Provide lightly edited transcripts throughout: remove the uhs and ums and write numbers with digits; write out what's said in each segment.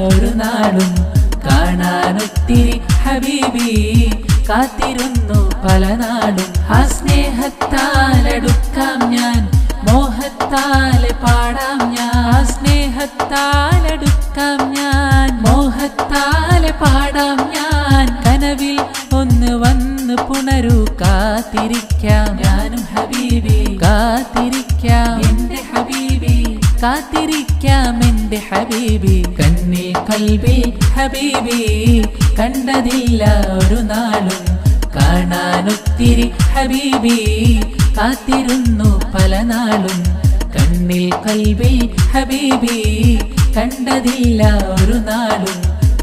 ഒരു നാളും കാണാനൊത്തിരി ഹബീബി കാത്തിരുന്നു പല നാളും. ആ സ്നേഹത്താലടുക്കാം ഞാൻ, മോഹത്താലെ പാടാം ഞാൻ. സ്നേഹത്താലടുക്കാം ഞാൻ, മോഹത്താലെ പാടാം ഞാൻ. കനവിൽ ഒന്ന് വന്ന് പുണരൂ, കാത്തിരിക്കാം ഞാനും ഹബീബി, കാത്തിരിക്കാം എന്റെ ഹബീബി, കാത്തിരിക്കാം എന്റെ ഹബീബി. കണ്ണിൽ കൽബിൽ ഹബീബി കണ്ടതില്ല ഒരു നാളും കാണാനൊത്തിരി ഹബീബി കാത്തിരുന്നു പല നാളും. കണ്ണിൽ കൽബിൽ ഹബീബി കണ്ടതില്ല ഒരു നാളും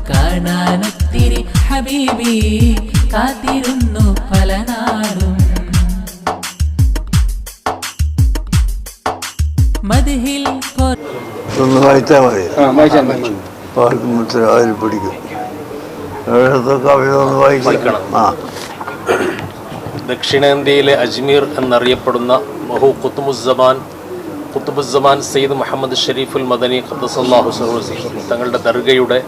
കാണാനൊത്തിരി ഹബീബി കാത്തിരുന്നു പല നാളും. മദ്ഹിൽ ഒന്ന് വായിച്ചാൽ മതി, അതിൽ പിടിക്കും. കവിത ഒന്ന് വായിക്കണം. ദക്ഷിണേന്ത്യയിലെ അജ്മീർ എന്നറിയപ്പെടുന്ന ബഹു ഖുത്ബുസ്സമാൻ സയ്യിദ് മുഹമ്മദ് ഷരീഫുൽ മദനി ഖദ്ദസല്ലാഹു സിർറഹു തങ്ങളുടെ ദർഗയുടെ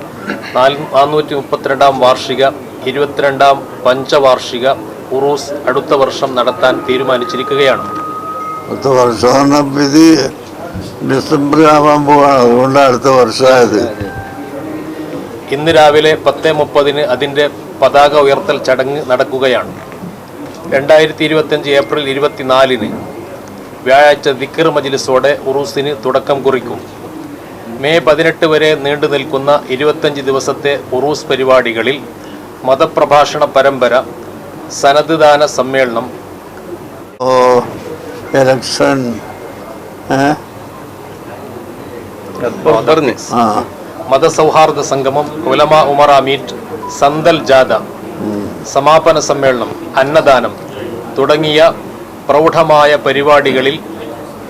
432-ാം വാർഷിക 22-ാം പഞ്ചവാർഷിക ഉറൂസ് അടുത്ത വർഷം നടത്താൻ തീരുമാനിച്ചിരിക്കുകയാണ്. അടുത്ത വർഷം ഡിസംബർ ആവാൻ പോവാണ്, അതുകൊണ്ട് അടുത്ത വർഷമായത്. ഇന്ന് രാവിലെ 10:30 അതിൻ്റെ പതാക ഉയർത്തൽ ചടങ്ങ് നടക്കുകയാണ്. 2025 ഏപ്രിൽ 24 വ്യാഴാഴ്ച ദിക്ർ മജ്ലിസോടെ ഉറൂസിന് തുടക്കം കുറിക്കും. മെയ് 18 വരെ നീണ്ടു നിൽക്കുന്ന 25 ദിവസത്തെ ഉറൂസ് പരിപാടികളിൽ മതപ്രഭാഷണ പരമ്പര, സനദ് ദാന സമ്മേളനം, ഇലക്ഷൻ, മതസൗഹാർദ്ദ സംഗമം, ഉലമാ ഉമറ മീറ്റ്, സന്തൽ ജാഥ, സമാപന സമ്മേളനം, അന്നദാനം തുടങ്ങിയ പ്രൗഢമായ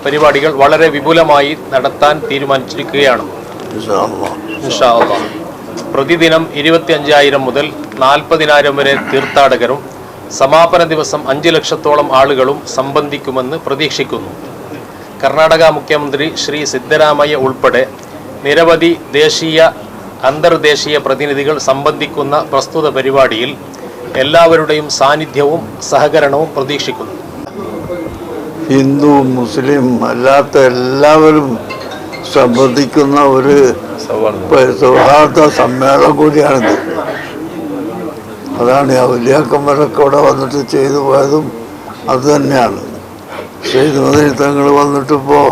പരിപാടികൾ വളരെ വിപുലമായി നടത്താൻ തീരുമാനിച്ചിരിക്കുകയാണ്. ഇൻഷാ അല്ലാഹ് പ്രതിദിനം 25,000 മുതൽ 40,000 വരെ തീർത്ഥാടകരും സമാപന ദിവസം 5 ലക്ഷത്തോളം ആളുകളും സംബന്ധിക്കുമെന്ന് പ്രതീക്ഷിക്കുന്നു. കർണാടക മുഖ്യമന്ത്രി ശ്രീ സിദ്ധരാമയ്യ ഉൾപ്പെടെ നിരവധി ദേശീയ അന്തർദേശീയ പ്രതിനിധികൾ സംബന്ധിക്കുന്ന പ്രസ്തുത പരിപാടിയിൽ എല്ലാവരുടെയും സാന്നിധ്യവും സഹകരണവും പ്രതീക്ഷിക്കുന്നു. ഹിന്ദു മുസ്ലിം അല്ലാത്ത എല്ലാവരും സംബന്ധിക്കുന്ന ഒരു സൗഹാർദ്ദ സമ്മേളനം കൂടിയാണിത്. അതാണ് ആ വലിയാക്കന്മാരൊക്കെ ഇവിടെ വന്നിട്ട് ചെയ്തു പോയതും അത് തന്നെയാണ്. സെയ്ദ് മദനി തങ്ങൾ വന്നിട്ടിപ്പോൾ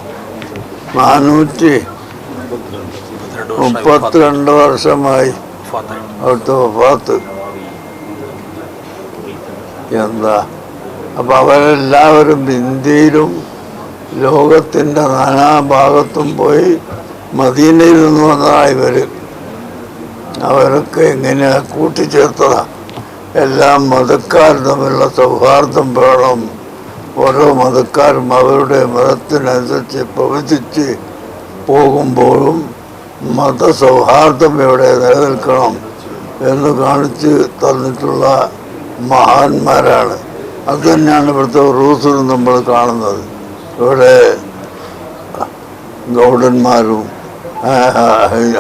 432 വർഷമായി അവിടുത്തെ വഫാത്ത്. എന്താ അപ്പം അവരെല്ലാവരും ഇന്ത്യയിലും ലോകത്തിൻ്റെ നാനാഭാഗത്തും പോയി മദീനയിൽ നിന്ന് വന്നതാണ് ഇവർ. അവരൊക്കെ എങ്ങനെ കൂട്ടിച്ചേർത്തതാണ്. എല്ലാ മതക്കാരും തമ്മിലുള്ള സൗഹാർദ്ദം വേണം. ഓരോ മതക്കാരും അവരുടെ മതത്തിനനുസരിച്ച് പ്രവചിച്ച് പോകുമ്പോഴും മതസൗഹാർദ്ദം ഇവിടെ നിലനിൽക്കണം എന്ന് കാണിച്ച് തന്നിട്ടുള്ള മഹാന്മാരാണ്. അത് തന്നെയാണ് ഇവിടുത്തെ ഉറൂസിലും നമ്മൾ കാണുന്നത്. ഇവിടെ ഗൗഡന്മാരും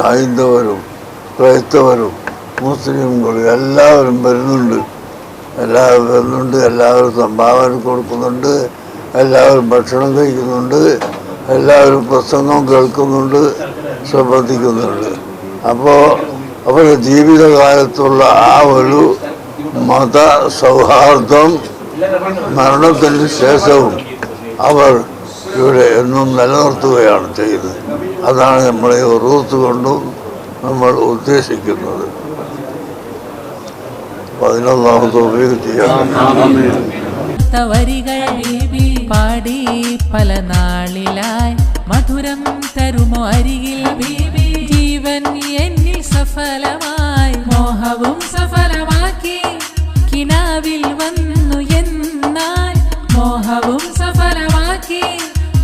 ഹൈന്ദവരും ക്രൈസ്തവരും മുസ്ലിംകളും എല്ലാവരും വരുന്നുണ്ട്. എല്ലാവരും സംഭാവന കൊടുക്കുന്നുണ്ട്, എല്ലാവരും ഭക്ഷണം കഴിക്കുന്നുണ്ട്, എല്ലാവരും പ്രസംഗം കേൾക്കുന്നുണ്ട്, സംബന്ധിക്കുന്നുണ്ട്. അപ്പോൾ അവരുടെ ജീവിതകാലത്തുള്ള ആ ഒരു മത സൗഹാർദ്ദം മരണത്തിന് ശേഷവും അവർ ഇവിടെ എന്നും നിലനിർത്തുകയാണ് ചെയ്യുന്നത്. അതാണ് നമ്മളെ ഉറൂസ് കൊണ്ടും നമ്മൾ ഉദ്ദേശിക്കുന്നത്. അതിനൊന്നാമത് തൗഫീഖ് ചെയ്യാം. പാടി പല നാളിലായി മധുരം തരുമോ അരികിൽ ബീബി. ജീവൻ എന്നിൽ സഫലമായി മോഹവും സഫലമാക്കി കിനാവിൽ വന്നു എന്നാൽ. മോഹവും സഫലമാക്കി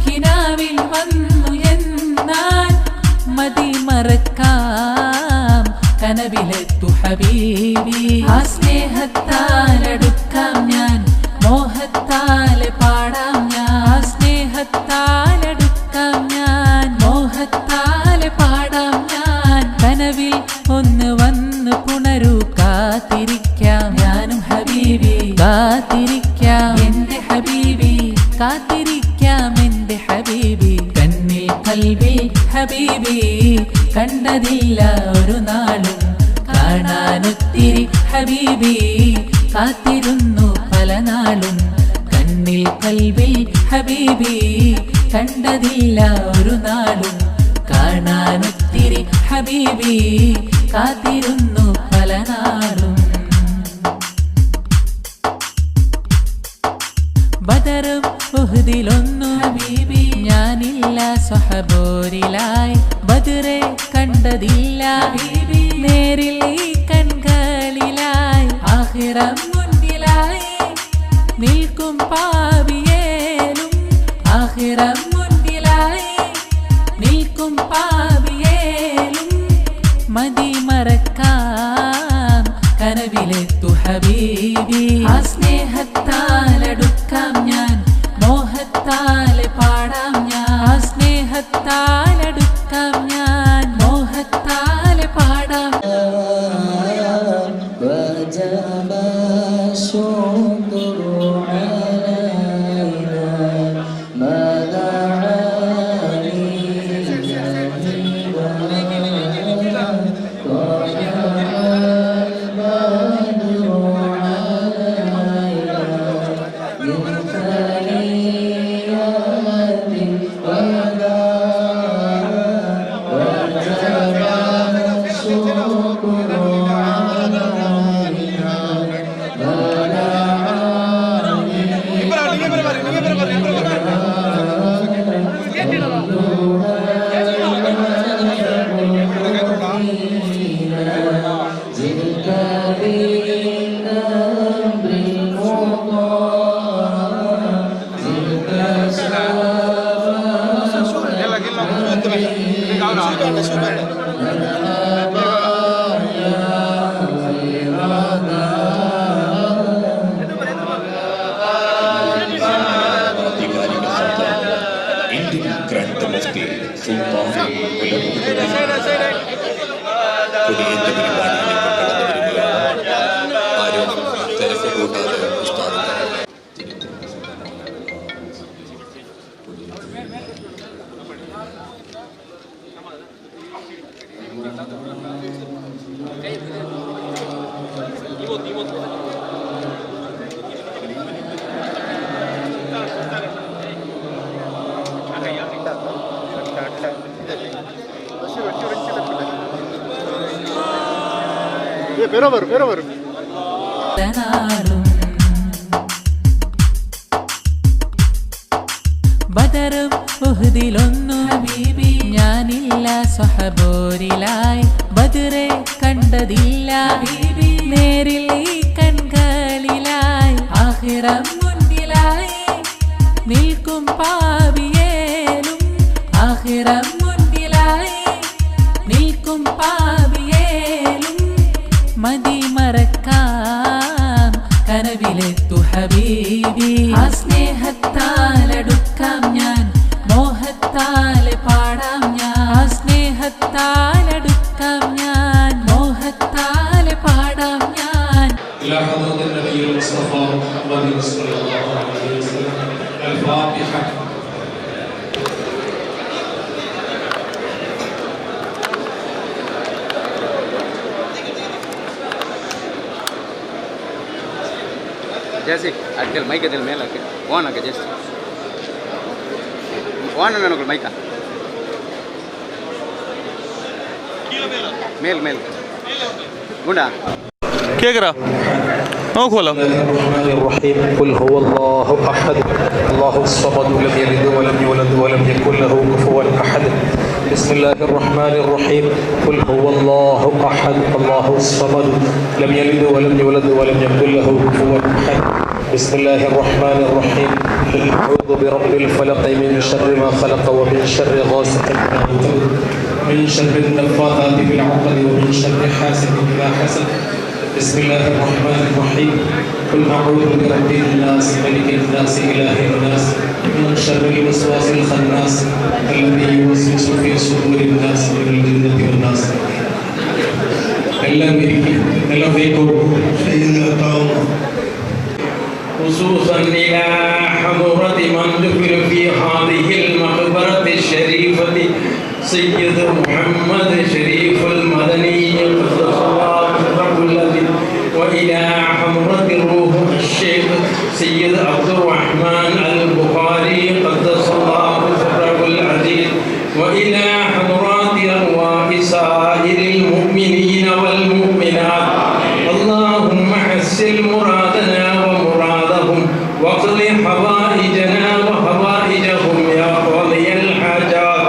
കിനാവിൽ വന്നു എന്നാൽ. മതി മറക്കാം കനവിലെത്തു ഹബീബി. ആ സ്നേഹത്താലടുക്കാം ഞാൻ, മോഹത്താലെ പാടാം ഞാൻ. സ്നേഹത്താലടുക്കാം ഞാൻ, മോഹത്താലെ പാടാം ഞാൻ. കനവിൽ കനവിൽ ഒന്ന് വന്ന് പുണരൂ, കാത്തിരിക്കാം ഞാനും ഹബീബി, കാത്തിരിക്കാം എന്റെ ഹബീബി, കാത്തിരിക്കാം എന്റെ ഹബീബി. കണ്ണിൽ കൽബിൽ ഹബീബി, കണ്ടതില്ല ഒരു നാളും, കാണാനൊത്തിരി ഹബീബി, കാത്തിരുന്നു പല നാളും. കണ്ണിൽ കൽബിൽ ഹബീബി, കണ്ടതില്ല ഒരു നാളും, കാണാനൊത്തിരി ഹബീബി, കാത്തിരുന്നു പല നാളും. ബദറും ഉഹ്ദിലൊന്നു ഹബീബി, ഞാനില്ല സ്വഹബോരിലായി, ബദറെ കണ്ടതില്ല ഹബീബി, നേരിൽ ഈ കൺകളിലായി. ആഖിറം മുന്നിലായി നിൽക്കും പാപിയേലും, ആഖിറം മുന്നിലായി നിൽക്കും പാപിയേലും. മതി മറക്കാം കനവിലെത്തു ഹബീബി, ആ സ്നേഹത്താലടുക്കാം ഞാൻ, മോഹത്താലെ പാടാം ഞാൻ. ആ സ്നേഹത്താലടുക്കാം ഞാൻ, മോഹത്താലെ പാടാം. ബദറും ഉഹ്ദിലൊന്നു ഹബീബി, ഞാനില്ല സ്വഹബോരിലായി, ബദറെ കണ്ടതില്ല ഹബീബി, നേരിൽ ഈ കൺകളിലായി. ആഖിറം മുന്നിലായി നിൽക്കും പാപിയേലും, ആഖിറം മുന്നിലായി നിൽക്കും പാപിയേലും. മതി മറക്കാം കനവിലെത്തു ഹബീബി, ആ സ്നേഹത്താലടുക്കാം ഞാൻ, മോഹത്താലെ പാടാം ഞാൻ. ആ സ്നേഹത്താലടുക്കാം ഞാൻ, മോഹത്താലെ പാടാം ഞാൻ. जैसे अटकल मई के दिल में लगे कौन आके जैसे कौन है ना मई का मेल मेल गुंडा क्या करा नो खोलो قل هو الله احد الله الصمد لم يلد ولم يولد ولم يكن له كفوا احد بسم الله الرحمن الرحيم قل هو الله احد الله الصمد لم يلد ولم يولد ولم يكن له كفوا احد بسم الله الرحمن الرحيم قل اعوذ برب الفلق من شر ما خلق ومن شر غاسق اذا وقب من شر النفاثات في العقد ومن شر حاسد اذا حسد بسم الله الرحمن الرحيم قل أعوذ برب الناس ملك الناس إله الناس من شر الوسواس الخناس الذي يوسوس في صدور الناس من الجنة والناس എല്ലാം خصوصا إلى حضرة من ذكر في هذه المقبرة الشريفة سيد محمد شريف المدني قدس الله سره الذي، وإلى حضرة روح الشيخ سيد عبد الرحمن البخاري قدس الله سره العزيز، وإلى حضرات أرواح سائر المؤمنين والمؤمنات. اللهم حسن مرادنا ومرادهم واقض حوائجنا وحوائجهم يا قاضي الحاجات.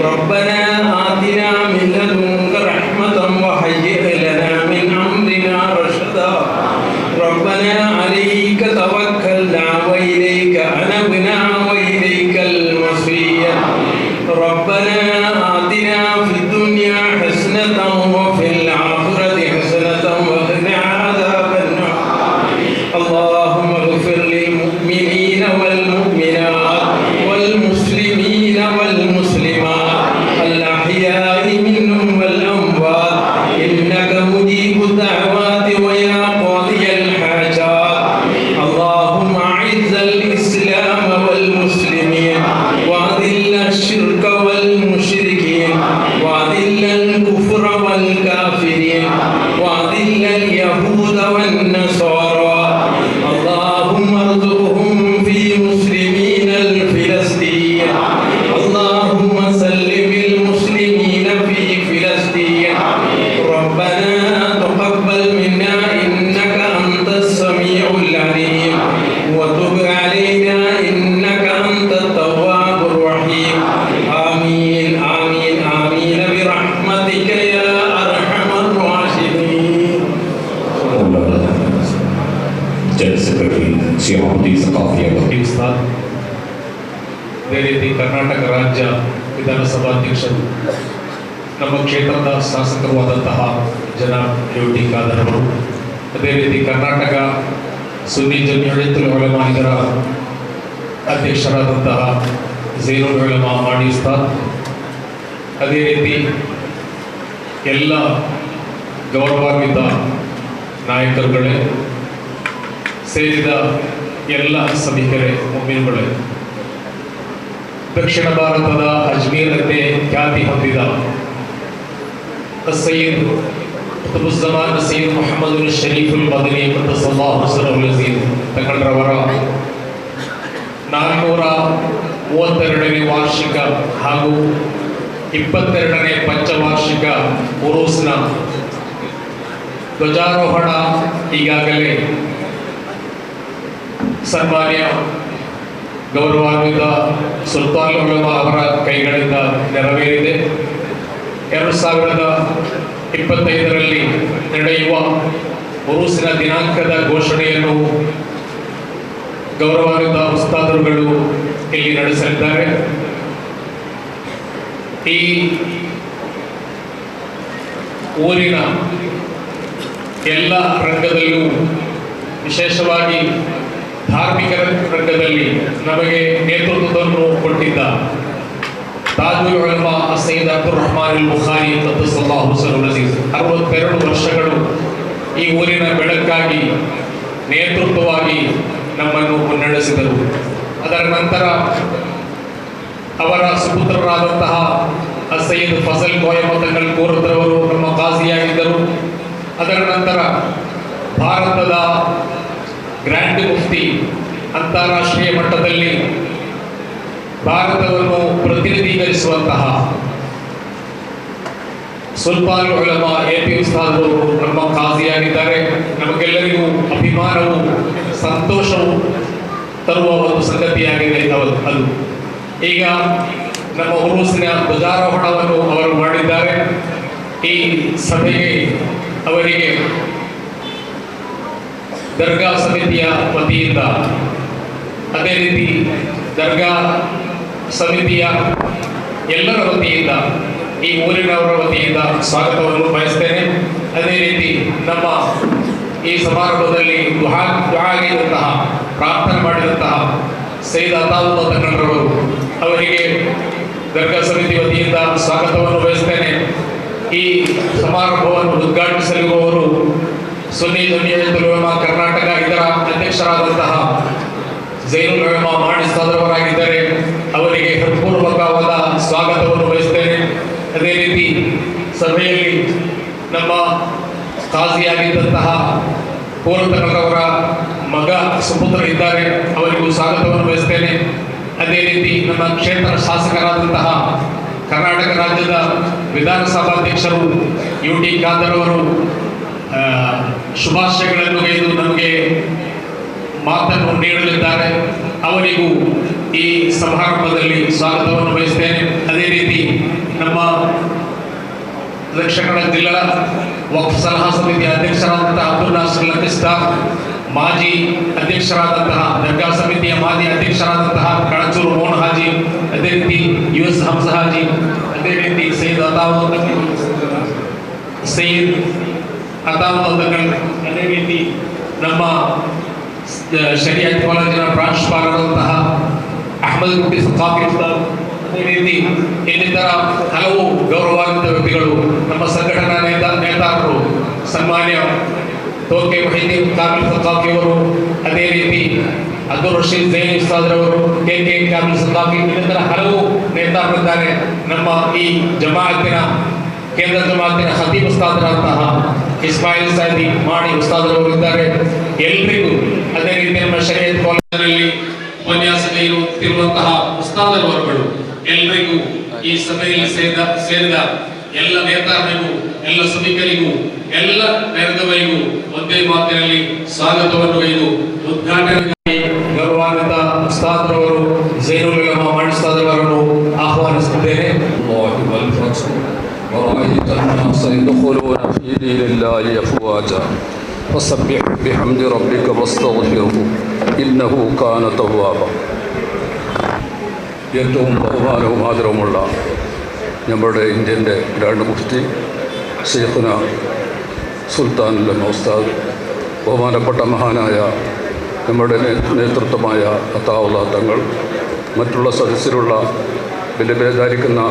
ربنا آتنا من لدنك رحمة وهيئ لنا من أمرنا رشدا. ربنا عليك توكلنا وإليك أنبنا وإليك المصير. ربنا آتنا في الدنيا حسنة وفي الآخرة حسنة وقنا عذاب النار. اللهم اغفر للمؤمنين والمؤمنات والمسلمين والمسلمات الأحياء منهم والأموات إنك مجيب الدعوات ويا قاضي الحاجات. اللهم أعز الإسلام والمسلمين وأذل الشرك والمشركين وأذل الكفر والكافرين وأذل اليهود والنصارى. اللهم ارزقهم في مسلمين الفلسطين. اللهم سلم المسلمين في فلسطين. ربنا تقبل منا إنك أنت السميع العليم وتب علينا إنك أنت التواب الرحيم. آمين آمين آمين برحمتك يا أرحم الراحمين. ಜನರಲ್ ಸೆಕ್ರೆಟರಿ ಶ್ರೀಮತಿ ಸಕಾಫಿಯ ಉಸ್ತಾದ್, ಅದೇ ರೀತಿ ಕರ್ನಾಟಕ ರಾಜ್ಯ ವಿಧಾನಸಭಾಧ್ಯಕ್ಷರು, ನಮ್ಮ ಕ್ಷೇತ್ರದ ಶಾಸಕರು ಆದಂತಹ ಜನಾಬ್ ಯುಟಿ ಖಾದರ್ ಅವರು, ಅದೇ ರೀತಿ ಕರ್ನಾಟಕ ಸುನ್ನಿ ಜಮಿಯತುಲ್ ಉಲಮಾ ಇದರ ಅಧ್ಯಕ್ಷರಾದಂತಹ ಝೈನುಲ್ ಉಲಮಾ ಮಾಡಿ ಉಸ್ತಾದ್, ಅದೇ ರೀತಿ ಎಲ್ಲ ಗೌರವಾನ್ವಿತ ನಾಯಕರುಗಳೇ, ಸೇರಿದ ಎಲ್ಲ ಸಭಿಕರೇ, ಮುಮಿನ್ಗಳೇ, ದಕ್ಷಿಣ ಭಾರತದ ಅಜ್ಮೀರಕ್ಕೆ ಖ್ಯಾತಿ ಹೊಂದಿದ ಸಯ್ಯದ್ ಕುತುಬುಜ್ಜಮಾನ್ ಸಯ್ಯದ್ ಮೊಹಮ್ಮದ್ ಶರೀಫುಲ್ ಮದನಿ क़द्दसल्लाहु ಸಿರ್ರಹುಲ್ ಅಜೀಜ್ ತಗಳರವರ 432ನೇ ವಾರ್ಷಿಕ ಹಾಗೂ 22ನೇ ಪಂಚವಾರ್ಷಿಕ ಉರೂಸ್ನ ಧ್ವಜಾರೋಹಣ ಈಗಾಗಲೇ ಸನ್ಮಾನ್ಯ ಗೌರವಾನ್ವಿತ ಸುಲ್ತಾನ್ ಉಲಮಾ ಅವರ ಕೈಗಳಿಂದ ನೆರವೇರಿದೆ. 2025ರಲ್ಲಿ ನಡೆಯುವ ಉರೂಸಿನ ದಿನಾಂಕದ ಘೋಷಣೆಯನ್ನು ಗೌರವಾನ್ವಿತ ಉಸ್ತಾದರುಗಳು ಇಲ್ಲಿ ನಡೆಸಲಿದ್ದಾರೆ. ಈ ಊರಿನ ಎಲ್ಲ ರಂಗದಲ್ಲೂ, ವಿಶೇಷವಾಗಿ ಧಾರ್ಮಿಕ ರಂಗದಲ್ಲಿ ನಮಗೆ ನೇತೃತ್ವವನ್ನು ಕೊಟ್ಟಿದ್ದ ತಾಜುಲ್ ಉಲಮಾ ಸಯ್ಯದ್ ಅಬ್ದುಲ್ ರಹಮಾನ್ ಅಲ್ ಬುಖಾರಿ क़द्दसल्लाहु ಸಿರ್ರಹುಲ್ ಅಜೀಜ್ 62 ವರ್ಷಗಳು ಈ ಊರಿನ ಬೆಳಕಾಗಿ ನೇತೃತ್ವವಾಗಿ ನಮ್ಮನ್ನು ಮುನ್ನಡೆಸಿದರು. ಅದರ ನಂತರ ಅವರ ಸುಪುತ್ರರಾದಂತಹ ಸಯ್ಯದ್ ಫಜಲ್ ಕೋಯ ಮತಂಗಲ್ ಕೋರತ್ರವರು ನಮ್ಮ ಕಾಜಿಯಾಗಿದ್ದರು. ಅದರ ನಂತರ ಭಾರತದ ಗ್ರ್ಯಾಂಡ್ ಮುಫ್ತಿ, ಅಂತಾರಾಷ್ಟ್ರೀಯ ಮಟ್ಟದಲ್ಲಿ ಭಾರತವನ್ನು ಪ್ರತಿನಿಧೀಕರಿಸುವಂತಹ ಸುಲ್ತಾನ್ ಉಲಮಾ ಎಪಿ ಉಸ್ತಾದರು ನಮ್ಮ ಕಾಜಿಯಾಗಿದ್ದಾರೆ. ನಮಗೆಲ್ಲರಿಗೂ ಅಭಿಮಾನವು, ಸಂತೋಷವು ತರುವ ಒಂದು ಸಂಗತಿಯಾಗಿದೆ ಅದು. ಈಗ ನಮ್ಮ ಉರೂಸಿನ ಧ್ವಜಾರೋಹಣವನ್ನು ಅವರು ಮಾಡಿದ್ದಾರೆ. ಈ ಸಭೆಗೆ ಅವರಿಗೆ ದರ್ಗಾ ಸಮಿತಿಯ ವತಿಯಿಂದ, ಅದೇ ರೀತಿ ದರ್ಗಾ ಸಮಿತಿಯ ಎಲ್ಲರ ವತಿಯಿಂದ, ಈ ಊರಿನವರ ವತಿಯಿಂದ ಸ್ವಾಗತವನ್ನು ಬಯಸ್ತೇನೆ. ಅದೇ ರೀತಿ ನಮ್ಮ ಈ ಸಮಾರಂಭದಲ್ಲಿ ದುಆಗಿರುವಂತಹ, ಪ್ರಾರ್ಥನೆ ಮಾಡಿದಂತಹ ಸೈಯದ್ ಅತಾವುಲ್ಲಾ ತಗಳರವರು ಅವರಿಗೆ ದರ್ಗಾ ಸಮಿತಿ ವತಿಯಿಂದ ಸ್ವಾಗತವನ್ನು ಬಯಸ್ತೇನೆ. ಈ ಸಮಾರಂಭವನ್ನು ಉದ್ಘಾಟಿಸಲಿರುವವರು ಸುನ್ನಿ ಜಮಿಯತುಲ್ ಉಲಮಾ ಕರ್ನಾಟಕ ಇದರ ಅಧ್ಯಕ್ಷರಾದಂತಹ ಝೈನುಲ್ ಉಲಮಾ ಮಾಡಿಸ್ತಾದರವರಾಗಿದ್ದಾರೆ. ಅವರಿಗೆ ಹೃತ್ಪೂರ್ವಕವಾದ ಸ್ವಾಗತವನ್ನು ಬಯಸ್ತೇನೆ. ಅದೇ ರೀತಿ ಸಭೆಯಲ್ಲಿ ನಮ್ಮ ಖಾಜಿಯಾಗಿದ್ದಂತಹ ಪೂರ್ವತನರವರ ಮಗ ಸುಪುತ್ರ ಇದ್ದಾರೆ, ಅವರಿಗೂ ಸ್ವಾಗತವನ್ನು ಬಯಸ್ತೇನೆ. ಅದೇ ರೀತಿ ನಮ್ಮ ಕ್ಷೇತ್ರ ಶಾಸಕರಾದಂತಹ ಕರ್ನಾಟಕ ರಾಜ್ಯದ ವಿಧಾನಸಭಾಧ್ಯಕ್ಷರು UT ಖಾದರ್ ಅವರು ಶುಭಾಶಯಗಳನ್ನು ಗೈದು ನಮಗೆ ಮಾತನ್ನು ನೀಡಲಿದ್ದಾರೆ. ಅವರಿಗೂ ಈ ಸಮಾರಂಭದಲ್ಲಿ ಸ್ವಾಗತವನ್ನು ಬಯಸ್ತೇನೆ. ಅದೇ ರೀತಿ ನಮ್ಮ ದಕ್ಷಿಣ ಕನ್ನಡ ಜಿಲ್ಲಾ ವಕ್ಫ್ ಸಲಹಾ ಸಮಿತಿಯ ಅಧ್ಯಕ್ಷರಾದಂತಹ ಅಬ್ದುಲ್ ನಾಸರ್ ಲಕ್ಕಿಸ್ತಾರ್, ಮಾಜಿ ಅಧ್ಯಕ್ಷರಾದಂತಹ ದರ್ಗಾ ಸಮಿತಿಯ ಮಾಜಿ ಅಧ್ಯಕ್ಷರಾದಂತಹ ಕಳಚೂರು ಮೋಹನ್ ಹಾಜಿ, ಅದೇ ರೀತಿ US ಹಂಸ ಹಾಜಿ, ಅದೇ ರೀತಿ ಸೈಯದ್ ಅತಾವುದ್ದೀನ್, ಅದೇ ರೀತಿ ನಮ್ಮ ಶರಿಯತ್ ಕಾಲೇಜಿನ ಪ್ರಾಂಶುಪಾಲರಾದಂತಹ ಅಹಮದ್ ಕುಟಿ ಸಖಾಫಿ, ಅದೇ ರೀತಿ ಇನ್ನಿತರ ಹಲವು ಗೌರವಾನ್ವಿತ ವ್ಯಕ್ತಿಗಳು, ನಮ್ಮ ಸಂಘಟನಾ ನೇತಾರರು ಸನ್ಮಾನ್ಯ ತೋಕೆ ಮಹಿದೀನ್ ಕಾಮಿಲ್ ಸಖಾಫಿ ಅವರು, ಅದೇ ರೀತಿ ಅಬ್ದುಲ್ ರಶೀದ್ ಜೈನ್ ಉಸ್ತಾದ್ರವರು, KK ಕಾಮಿಲ್ ಸಖಾಫಿ, ಇನ್ನಿತರ ಹಲವು ನೇತಾರರಿದ್ದಾರೆ. ನಮ್ಮ ಈ ಜಮಾಅತಿನ ಕೇಂದ್ರ ಜಮಾಅತಿನ ಖತೀಬ್ ಉಸ್ತಾದರಾದಂತಹ ಇಸ್ಮಾಯಿಲ್ ಸಾದಿ ಮಾಡಿ ಉಸ್ತಾದರವರು ಇದ್ದಾರೆ. ಎಲ್ರಿಗೂ ಅದೇ ರೀತಿ ನಮ್ಮ ಶರೀಯತ್ ಕಾಲೇಜಿನಲ್ಲಿ ಉಪನ್ಯಾಸ ನೀಡುತ್ತಿರುವಂತಹ ಉಸ್ತಾದರವರುಗಳು ಎಲ್ಲರಿಗೂ ಈ ಸಭೆಯಲ್ಲಿ ಸೇರಿದ ಎಲ್ಲ ನೇತಾರರಿಗೂ, ಎಲ್ಲ ಸಭಿಕರಿಗೂ, ಎಲ್ಲ ನೆರೆದವರಿಗೂ ಒಂದೇ ಮಾತಿನಲ್ಲಿ ಸ್ವಾಗತವನ್ನು ಗೈದು ಉದ್ಘಾಟನೆಗಾಗಿ ಗೌರವಾನ್ವಿತ ಉಸ್ತಾದರವರು ಝೈನುಲ್ ಉಲಮಾ ಮಾಡಿಸ್ತಾದರವರನ್ನು ಆಹ್ವಾನಿಸುತ್ತೇನೆ. ورأيت الناس يدخلون في دين الله أفواجا فسبح بحمد ربك واستغفره إنه كان توابا. ഏറ്റവും ബഹുമാനവും ആദരവുമുള്ള നമ്മുടെ ഇന്ത്യൻ്റെ ഗ്രാൻഡ് മുഫ്തി ശൈഖുന സുൽത്താനുൽ ഉലമ ഉസ്താദ്, ബഹുമാനപ്പെട്ട മഹാനായ നമ്മുടെ നേതൃത്വമായ അത്താവുള്ള തങ്ങൾ, മറ്റുള്ള സദസ്സിലുള്ള വിലഭേദായിരിക്കുന്ന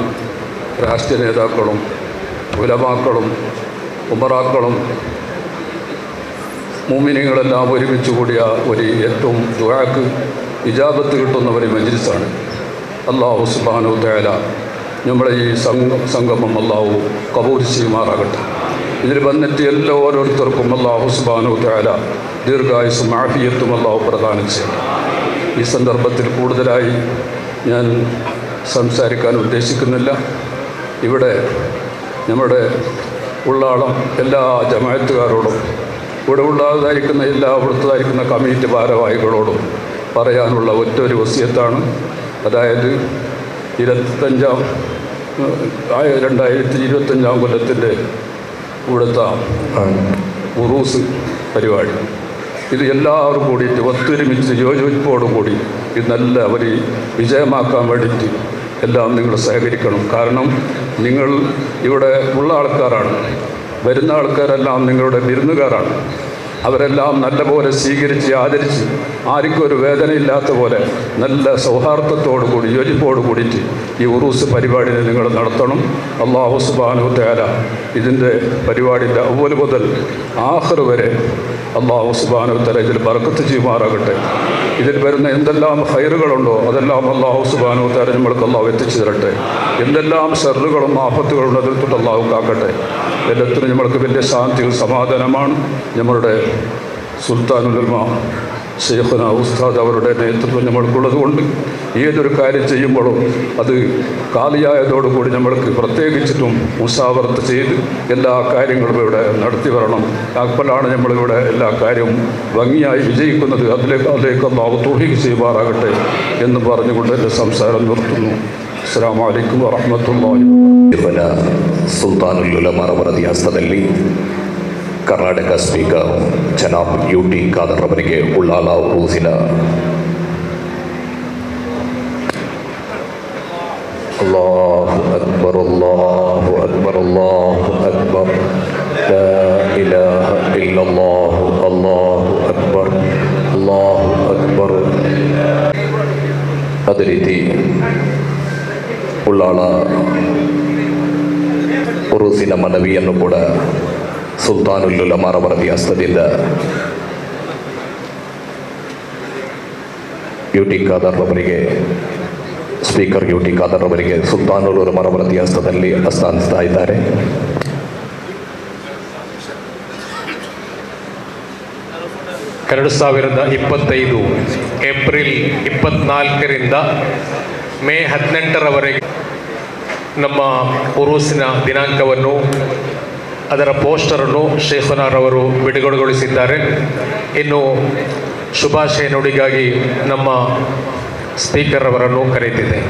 രാഷ്ട്രീയ നേതാക്കളും ഉലമാക്കളും ഉമറാക്കളും മുഅ്മിനീങ്ങളെല്ലാം ഒരുമിച്ച് കൂടിയ ഒരു ഏറ്റവും ദുആക്ക് ഇജാബത്ത് കിട്ടുന്ന ഒരു മജ്ലിസാണ്. അല്ലാഹു സുബ്ഹാനഹു തആല നമ്മളെ ഈ സംഗമം അല്ലാഹു കബൂൽ ചെയ്യുമാറാകട്ടെ. ഇതിൽ വന്നിട്ട് എല്ലാ ഓരോരുത്തർക്കും അല്ലാഹു സുബ്ഹാനഹു തആല ദീർഘായുസ്സും ആഫിയത്തും അല്ലാഹു പ്രദാനം ചെയ്യട്ടെ. ഈ സന്ദർഭത്തിൽ കൂടുതലായി ഞാൻ സംസാരിക്കാൻ ഉദ്ദേശിക്കുന്നില്ല. ഇവിടെ നമ്മുടെ ഉള്ളാളം എല്ലാ ജമാഅത്തുകാരോടും ഇവിടെ ഉള്ളതായിരിക്കുന്ന ഇവിടുത്തതായിരിക്കുന്ന കമ്മിറ്റി ഭാരവാഹികളോടും പറയാനുള്ള ഒറ്റൊരു വസിയത്താണ്. അതായത് 2025 കൊല്ലത്തിൻ്റെ ഇവിടുത്തെ ഉറൂസ് പരിപാടി, ഇത് എല്ലാവരും കൂടിയിട്ട് ഒത്തൊരുമിച്ച് യോജിപ്പോടുകൂടി ഇത് നല്ല ഒരു വിജയമാക്കാൻ വേണ്ടിയിട്ട് എല്ലാം നിങ്ങൾ സഹകരിക്കണം. കാരണം നിങ്ങൾ ഇവിടെ ഉള്ള ആൾക്കാരാണ്, വരുന്ന ആൾക്കാരെല്ലാം നിങ്ങളുടെ വിരുന്നുകാരാണ്. അവരെല്ലാം നല്ലപോലെ സ്വീകരിച്ച് ആദരിച്ച് ആർക്കും ഒരു വേദനയില്ലാത്ത പോലെ നല്ല സൗഹാർദ്ദത്തോടു കൂടി യോജിപ്പോടു കൂടിയിട്ട് ഈ ഉറൂസ് പരിപാടിനെ നിങ്ങൾ നടത്തണം. അല്ലാഹു സുബ്ഹാനഹു തആല ഇതിൻ്റെ പരിപാടിൻ്റെ അവ്വൽ മുതൽ ആഖിർ വരെ അല്ലാഹു സുബ്ഹാനഹു തആല ഇതിൽ ബർക്കത്ത് ചെയ്യുമാറാകട്ടെ. ഇതിൽ വരുന്ന എന്തെല്ലാം ഖൈറുകളുണ്ടോ അതെല്ലാം അല്ലാഹു സുബ്ഹാനഹു തആല നമ്മൾക്ക് അല്ലാഹു എത്തിച്ചു തരട്ടെ. എന്തെല്ലാം ഷർറുകളും ആഫത്തുകളും അതിൽ തൊട്ട് അല്ലാഹു കാക്കട്ടെ. എല്ലാത്തിനും നമ്മൾക്ക് വലിയ ശാന്തിയും സമാധാനമാണ്. നമ്മളുടെ സുൽത്താനുൽ ഉലമ ശൈഖുന ഉസ്താദ് അവരുടെ നേതൃത്വം നമ്മൾക്കുള്ളത് കൊണ്ട് ഏതൊരു കാര്യം ചെയ്യുമ്പോഴും അത് കാലിയായതോടുകൂടി നമ്മൾക്ക് പ്രത്യേകിച്ചിട്ടും മുസാവറത്ത് ചെയ്ത് എല്ലാ കാര്യങ്ങളും ഇവിടെ നടത്തി വരണം. അപ്പോഴാണ് നമ്മളിവിടെ എല്ലാ കാര്യവും ഭംഗിയായി വിജയിക്കുന്നത്. അതിലേക്ക് അല്ലാഹു തൗഫീഖ് ചെയ്യുമാറാകട്ടെ എന്ന് പറഞ്ഞുകൊണ്ട് എൻ്റെ സംസാരം നിർത്തുന്നു. അസ്സലാമു അലൈക്കും വറഹ്മത്തുള്ളാഹി. ಸುಲ್ತಾನುಲ್ ಉಲಮಾ ಅವರ ಧ್ಯಾಸದಲ್ಲಿ ಕರ್ನಾಟಕ ಸ್ಪೀಕರ್ ಜನಾಬ್ UT ಖಾದರ್ ಅವರಿಗೆ ಉಳ್ಳಾಲ ಉರೂಸಿನ ಅಲ್ಲಾಹು ಅಕ್ಬರ್ ಅಲ್ಲಾಹು ಅಕ್ಬರ್ ಅಲ್ಲಾಹು ಅಕ್ಬರ್ ಲಾ ಇಲಾಹ ಇಲ್ಲಲ್ಲಾಹು ಅಲ್ಲಾಹು ಅಕ್ಬರ್ ಅಲ್ಲಾಹು ಅಕ್ಬರ್. ಅದೇ ರೀತಿ ಉಳ್ಳಾಳ ಉರುಸಿನ ಮನವಿಯನ್ನು ಕೂಡ ಸುಲ್ತಾನುಲ್ ಉಲಮಾರವರ ಹಸ್ತದಿಂದ ಯು ಟಿ ಖಾದರ್ ಅವರಿಗೆ, ಸ್ಪೀಕರ್ ಯು ಟಿ ಖಾದರ್ ಅವರಿಗೆ ಸುಲ್ತಾನುಲ್ ಉಲಮಾರವರ ಹಸ್ತದಲ್ಲಿ ಹಸ್ತಾಂತರಿಸ್ತಾ ಇದ್ದಾರೆ. ಎರಡು 2025 ಏಪ್ರಿಲ್ 24ರಿಂದ ಮೇ 18ರವರೆಗೆ ನಮ್ಮ ಉರೂಸಿನ ದಿನಾಂಕವನ್ನು, ಅದರ ಪೋಸ್ಟರನ್ನು ಶೇಖುನಾರವರು ಬಿಡುಗಡೆಗೊಳಿಸಿದ್ದಾರೆ. ಇನ್ನು ಶುಭಾಶಯ ನುಡಿಗಾಗಿ ನಮ್ಮ ಸ್ಪೀಕರ್ ಅವರನ್ನು ಕರೆಯುತ್ತಿದೆ.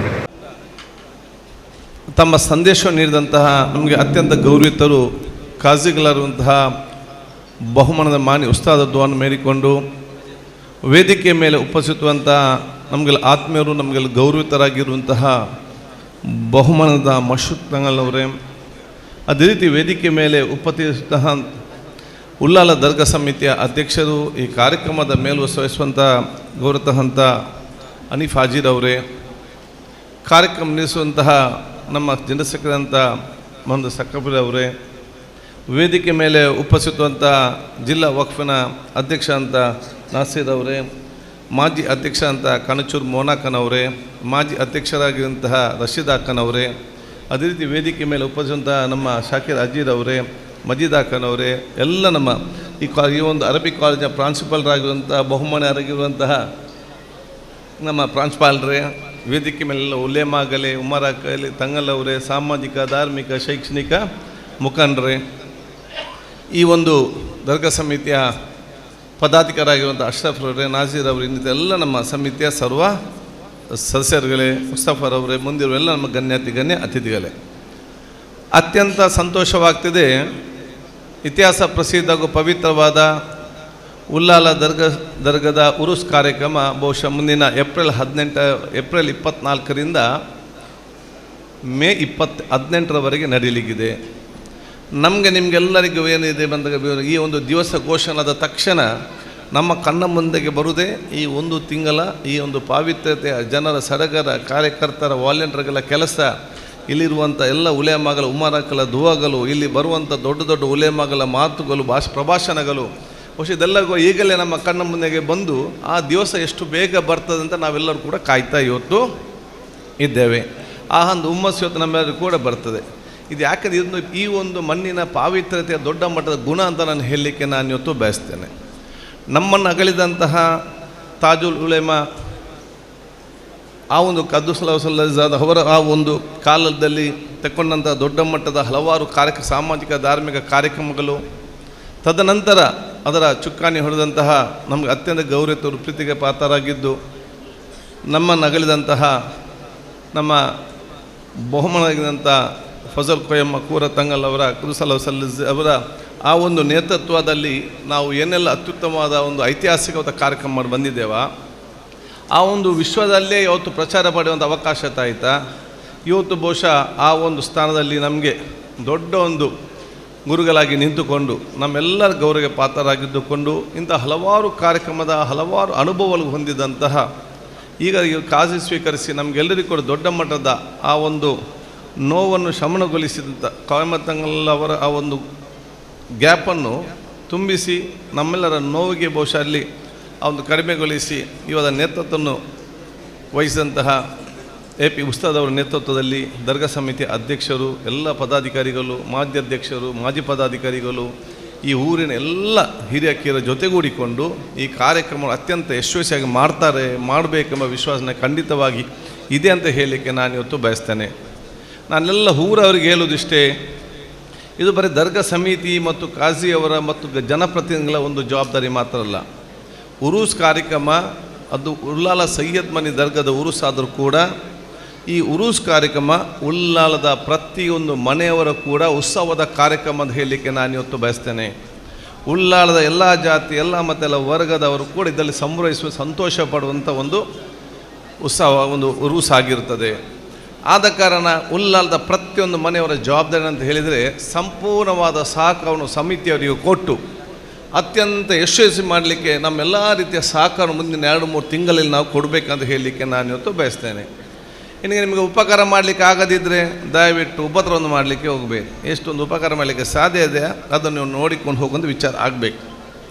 ತಮ್ಮ ಸಂದೇಶವನ್ನು ನೀಡಿದಂತಹ ನಮಗೆ ಅತ್ಯಂತ ಗೌರವಿತರು ಕಾಜಿಗಳಾರುವಂತಹ ಬಹುಮಾನದ ಮಾನ್ಯ ಉಸ್ತಾದ ದುಆವನ್ನು ಮೇರಿಕೊಂಡು ವೇದಿಕೆ ಮೇಲೆ ಉಪಸ್ಥಿತವಂತಹ ನಮಗೆಲ್ಲ ಆತ್ಮೀಯರು, ನಮಗೆಲ್ಲ ಗೌರವಿತರಾಗಿರುವಂತಹ ಬಹುಮಾನದ ಮಶೂದ್ ತಂಗಳವರೇ, ಅದೇ ರೀತಿ ವೇದಿಕೆ ಮೇಲೆ ಉಪಸ್ಥಿತಂತಹ ಉಲ್ಲಾಲ ದರ್ಗಾ ಸಮಿತಿಯ ಅಧ್ಯಕ್ಷರು, ಈ ಕಾರ್ಯಕ್ರಮದ ಮೇಲ್ವಹಿಸುವಂಥ ಗೌರವಂತಹ ಹನೀಫ್ ಹಾಜಿರ್ ಅವರೇ, ಕಾರ್ಯಕ್ರಮ ನಡೆಸುವಂತಹ ನಮ್ಮ ಜನರಲ್ ಸೆಕ್ರೆಟರಿ ಅಂತ ಮೊಹಮ್ಮದ್ ಸಕ್ಕಬೀರ್ ಅವರೇ, ವೇದಿಕೆ ಮೇಲೆ ಉಪಸ್ಥಿತವಂಥ ಜಿಲ್ಲಾ ವಕ್ಫಿನ ಅಧ್ಯಕ್ಷ ಅಂತ ನಾಸೀರ್ ಅವರೇ, ಮಾಜಿ ಅಧ್ಯಕ್ಷ ಅಂತ ಕನಚೂರು ಮೋನಾಕನ್ ಅವರೇ, ಮಾಜಿ ಅಧ್ಯಕ್ಷರಾಗಿರುವಂತಹ ರಶೀದ್ ಅಕ್ಕನ್ ಅವರೇ, ಅದೇ ರೀತಿ ವೇದಿಕೆ ಮೇಲೆ ಉಪಸ್ಥಿತ ನಮ್ಮ ಶಾಕಿರ್ ಅಜೀರ್ ಅವರೇ, ಮಜೀದ್ ಅಕ್ಕನ್ ಅವರೇ, ಎಲ್ಲ ನಮ್ಮ ಈ ಒಂದು ಅರಬಿ ಕಾಲೇಜಿನ ಪ್ರಾಂಶುಪಾಲರಾಗಿರುವಂಥ ಬಹುಮಾನ್ಯರಾಗಿರುವಂತಹ ನಮ್ಮ ಪ್ರಾಂಶುಪಾಲರೇ, ವೇದಿಕೆ ಮೇಲೆಲ್ಲ ಉಲೇಮಾಗಲಿ, ಉಮರಾಕಲಿ, ತಂಗಲವರೇ, ಸಾಮಾಜಿಕ, ಧಾರ್ಮಿಕ, ಶೈಕ್ಷಣಿಕ ಮುಖಂಡರೇ, ಈ ಒಂದು ದರ್ಗಾ ಸಮಿತಿಯ ಪದಾಧಿಕಾರಿಯಾಗಿರುವಂಥ ಅಶ್ರಫ್ ಅವರೇ, ನಾಜೀರ್ ಅವರು, ಇನ್ನಿತ ಎಲ್ಲ ನಮ್ಮ ಸಮಿತಿಯ ಸರ್ವ ಸದಸ್ಯರುಗಳೇ, ಮುಸ್ತಫರ್ ಅವರೇ, ಮುಂದಿರುವ ಎಲ್ಲ ನಮ್ಮ ಗಣ್ಯ ಅತಿಥಿಗಳೇ, ಅತ್ಯಂತ ಸಂತೋಷವಾಗ್ತಿದೆ. ಇತಿಹಾಸ ಪ್ರಸಿದ್ಧ ಹಾಗೂ ಪವಿತ್ರವಾದ ಉಲ್ಲಾಲ ದರ್ಗದ ಉರುಸ್ ಕಾರ್ಯಕ್ರಮ ಬಹುಶಃ ಮುಂದಿನ ಏಪ್ರಿಲ್ 24ರಿಂದ ಮೇ 18ರವರೆಗೆ ನಡೆಯಲಿಕ್ಕಿದೆ. ನಮಗೆ ನಿಮಗೆಲ್ಲರಿಗೂ ಏನಿದೆ ಬಂದಾಗ ಈ ಒಂದು ದಿವಸ ಘೋಷಣಾದ ತಕ್ಷಣ ನಮ್ಮ ಕಣ್ಣ ಮುಂದೆಗೆ ಬರುವುದೇ ಈ ಒಂದು ತಿಂಗಳ ಈ ಒಂದು ಪಾವಿತ್ರ್ಯತೆಯ ಜನರ ಸಡಗರ, ಕಾರ್ಯಕರ್ತರ, ವಾಲಂಟಿಯರ್ಗಳ ಕೆಲಸ, ಇಲ್ಲಿರುವಂಥ ಎಲ್ಲ ಉಲೇಮಾಗಳ ಉಮರಾಕಲ ದುವಾಗಳು, ಇಲ್ಲಿ ಬರುವಂಥ ದೊಡ್ಡ ದೊಡ್ಡ ಉಲೇಮಾಗಳ ಮಾತುಗಳು, ಪ್ರಭಾಷಣಗಳು, ಬಹುಶಃ ಇದೆಲ್ಲರಿಗೂ ಈಗಲೇ ನಮ್ಮ ಕಣ್ಣ ಮುಂದೆಗೆ ಬಂದು ಆ ದಿವಸ ಎಷ್ಟು ಬೇಗ ಬರ್ತದೆ ಅಂತ ನಾವೆಲ್ಲರೂ ಕೂಡ ಕಾಯ್ತಾ ಇವತ್ತು ಇದ್ದೇವೆ. ಆ ಒಂದು ಹುಮ್ಮಸ್ಸು ಇವತ್ತು ನಮ್ಮೆಲ್ಲರಿಗೂ ಕೂಡ ಬರ್ತದೆ. ಇದು ಯಾಕಂದರೆ ಇದನ್ನು ಈ ಒಂದು ಮಣ್ಣಿನ ಪಾವಿತ್ರ್ಯತೆಯ ದೊಡ್ಡ ಮಟ್ಟದ ಗುಣ ಅಂತ ನಾನು ಹೇಳಲಿಕ್ಕೆ ನಾನು ಇವತ್ತು ಬಯಸ್ತೇನೆ. ನಮ್ಮನ್ನು ಅಗಲಿದಂತಹ ತಾಜುಲ್ ಉಲೇಮಾ, ಆ ಒಂದು ಕದ್ದುಸಲಾದ ಅವರ ಆ ಒಂದು ಕಾಲದಲ್ಲಿ ತೆಕ್ಕೊಂಡಂಥ ದೊಡ್ಡ ಮಟ್ಟದ ಹಲವಾರು ಸಾಮಾಜಿಕ ಧಾರ್ಮಿಕ ಕಾರ್ಯಕ್ರಮಗಳು, ತದನಂತರ ಅದರ ಚುಕ್ಕಾಣಿ ಹೊಡೆದಂತಹ ನಮಗೆ ಅತ್ಯಂತ ಗೌರವಿತರು, ಪ್ರೀತಿಗೆ ಪಾತ್ರರಾಗಿದ್ದು ನಮ್ಮನ್ನು ಅಗಲಿದಂತಹ ನಮ್ಮ ಬಹುಮಾನವಾಗಿದ್ದಂಥ ಫಜಲ್ ಕೊಯಮ್ಮ ಕೂರ ತಂಗಲ್ ಅವರ ಅವರ ಆ ಒಂದು ನೇತೃತ್ವದಲ್ಲಿ ನಾವು ಏನೆಲ್ಲ ಅತ್ಯುತ್ತಮವಾದ ಒಂದು ಐತಿಹಾಸಿಕವಾದ ಕಾರ್ಯಕ್ರಮ ಮಾಡಿ ಬಂದಿದ್ದೇವೆ, ಆ ಒಂದು ವಿಶ್ವದಲ್ಲೇ ಇವತ್ತು ಪ್ರಚಾರ ಪಡೆಯುವಂಥ ಅವಕಾಶ ಆಯಿತಾ. ಇವತ್ತು ಬಹುಶಃ ಆ ಒಂದು ಸ್ಥಾನದಲ್ಲಿ ನಮಗೆ ದೊಡ್ಡ ಒಂದು ಗುರುಗಳಾಗಿ ನಿಂತುಕೊಂಡು ನಮ್ಮೆಲ್ಲರ ಗೌರವಕ್ಕೆ ಪಾತ್ರರಾಗಿದ್ದುಕೊಂಡು ಇಂಥ ಹಲವಾರು ಕಾರ್ಯಕ್ರಮದ ಹಲವಾರು ಅನುಭವಗಳು ಹೊಂದಿದಂತಹ ಈಗ ಕಾಜಿ ಸ್ವೀಕರಿಸಿ ನಮಗೆಲ್ಲರಿಗೂ ಕೂಡ ದೊಡ್ಡ ಮಟ್ಟದ ಆ ಒಂದು ನೋವನ್ನು ಶಮನಗೊಳಿಸಿದಂಥ ಕಾಯಮತ್ತಂಗಲ್ಲವರ ಆ ಒಂದು ಗ್ಯಾಪನ್ನು ತುಂಬಿಸಿ ನಮ್ಮೆಲ್ಲರ ನೋವಿಗೆ ಬಹುಶಃ ಅಲ್ಲಿ ಆ ಒಂದು ಕಡಿಮೆಗೊಳಿಸಿ ಇವರ ನೇತೃತ್ವವನ್ನು ವಹಿಸಿದಂತಹ AP ಉಸ್ತಾದ್ ಅವರ ನೇತೃತ್ವದಲ್ಲಿ ದರ್ಗಾ ಸಮಿತಿ ಅಧ್ಯಕ್ಷರು, ಎಲ್ಲ ಪದಾಧಿಕಾರಿಗಳು, ಮಾಜಿ ಅಧ್ಯಕ್ಷರು, ಮಾಜಿ ಪದಾಧಿಕಾರಿಗಳು, ಈ ಊರಿನ ಎಲ್ಲ ಹಿರಿಯಕಿಯರ ಜೊತೆಗೂಡಿಕೊಂಡು ಈ ಕಾರ್ಯಕ್ರಮ ಅತ್ಯಂತ ಯಶಸ್ವಿಯಾಗಿ ಮಾಡಬೇಕೆಂಬ ವಿಶ್ವಾಸನ ಖಂಡಿತವಾಗಿ ಇದೆ ಅಂತ ಹೇಳಲಿಕ್ಕೆ ನಾನು ಇವತ್ತು ಬಯಸ್ತೇನೆ. ನಾನೆಲ್ಲ ಊರವರಿಗೆ ಹೇಳೋದಿಷ್ಟೇ, ಇದು ಬರೀ ದರ್ಗಾ ಸಮಿತಿ ಮತ್ತು ಕಾಜಿಯವರ ಮತ್ತು ಜನಪ್ರತಿನಿಧಿಗಳ ಒಂದು ಜವಾಬ್ದಾರಿ ಮಾತ್ರ ಅಲ್ಲ. ಉರೂಸ್ ಕಾರ್ಯಕ್ರಮ ಅದು ಉಲ್ಲಾಲ ಸೈಯದ್ ಮನಿ ದರ್ಗಾದ ಉರೂಸ್ ಆದರೂ ಕೂಡ ಈ ಉರೂಸ್ ಕಾರ್ಯಕ್ರಮ ಉಲ್ಲಾಲದ ಪ್ರತಿಯೊಂದು ಮನೆಯವರ ಕೂಡ ಉತ್ಸವದ ಕಾರ್ಯಕ್ರಮ ಅಂತ ಹೇಳಲಿಕ್ಕೆ ನಾನು ಇವತ್ತು ಬಯಸ್ತೇನೆ. ಉಲ್ಲಾಲದ ಎಲ್ಲ ಜಾತಿ, ಎಲ್ಲ ಮತ್ತೆಲ್ಲ ವರ್ಗದವರು ಕೂಡ ಇದರಲ್ಲಿ ಸಂಭ್ರಮಿಸುವ, ಸಂತೋಷ ಪಡುವಂಥ ಒಂದು ಉತ್ಸವ, ಒಂದು ಉರೂಸ್ ಆಗಿರ್ತದೆ. ಆದ ಕಾರಣ ಉಲ್ಲಾಲದ ಪ್ರತಿಯೊಂದು ಮನೆಯವರ ಜವಾಬ್ದಾರಿ ಅಂತ ಹೇಳಿದರೆ ಸಂಪೂರ್ಣವಾದ ಸಹಕಾರವನ್ನು ಸಮಿತಿಯವರಿಗೆ ಕೊಟ್ಟು ಅತ್ಯಂತ ಯಶಸ್ವಿ ಮಾಡಲಿಕ್ಕೆ ನಮ್ಮೆಲ್ಲ ರೀತಿಯ ಸಹಕಾರ ಮುಂದಿನ 2-3 ತಿಂಗಳಲ್ಲಿ ನಾವು ಕೊಡಬೇಕಂತ ಹೇಳಲಿಕ್ಕೆ ನಾನು ಇವತ್ತು ಬಯಸ್ತೇನೆ. ಇನ್ನು ನಿಮಗೆ ಉಪಕಾರ ಮಾಡಲಿಕ್ಕೆ ಆಗದಿದ್ದರೆ ದಯವಿಟ್ಟು ಉಪದ್ರವನ್ನು ಮಾಡಲಿಕ್ಕೆ ಹೋಗಬೇಕು. ಎಷ್ಟೊಂದು ಉಪಕಾರ ಮಾಡಲಿಕ್ಕೆ ಸಾಧ್ಯ ಇದೆ ಅದನ್ನು ನೀವು ನೋಡಿಕೊಂಡು ಹೋಗುವಂಥ ವಿಚಾರ ಆಗಬೇಕು.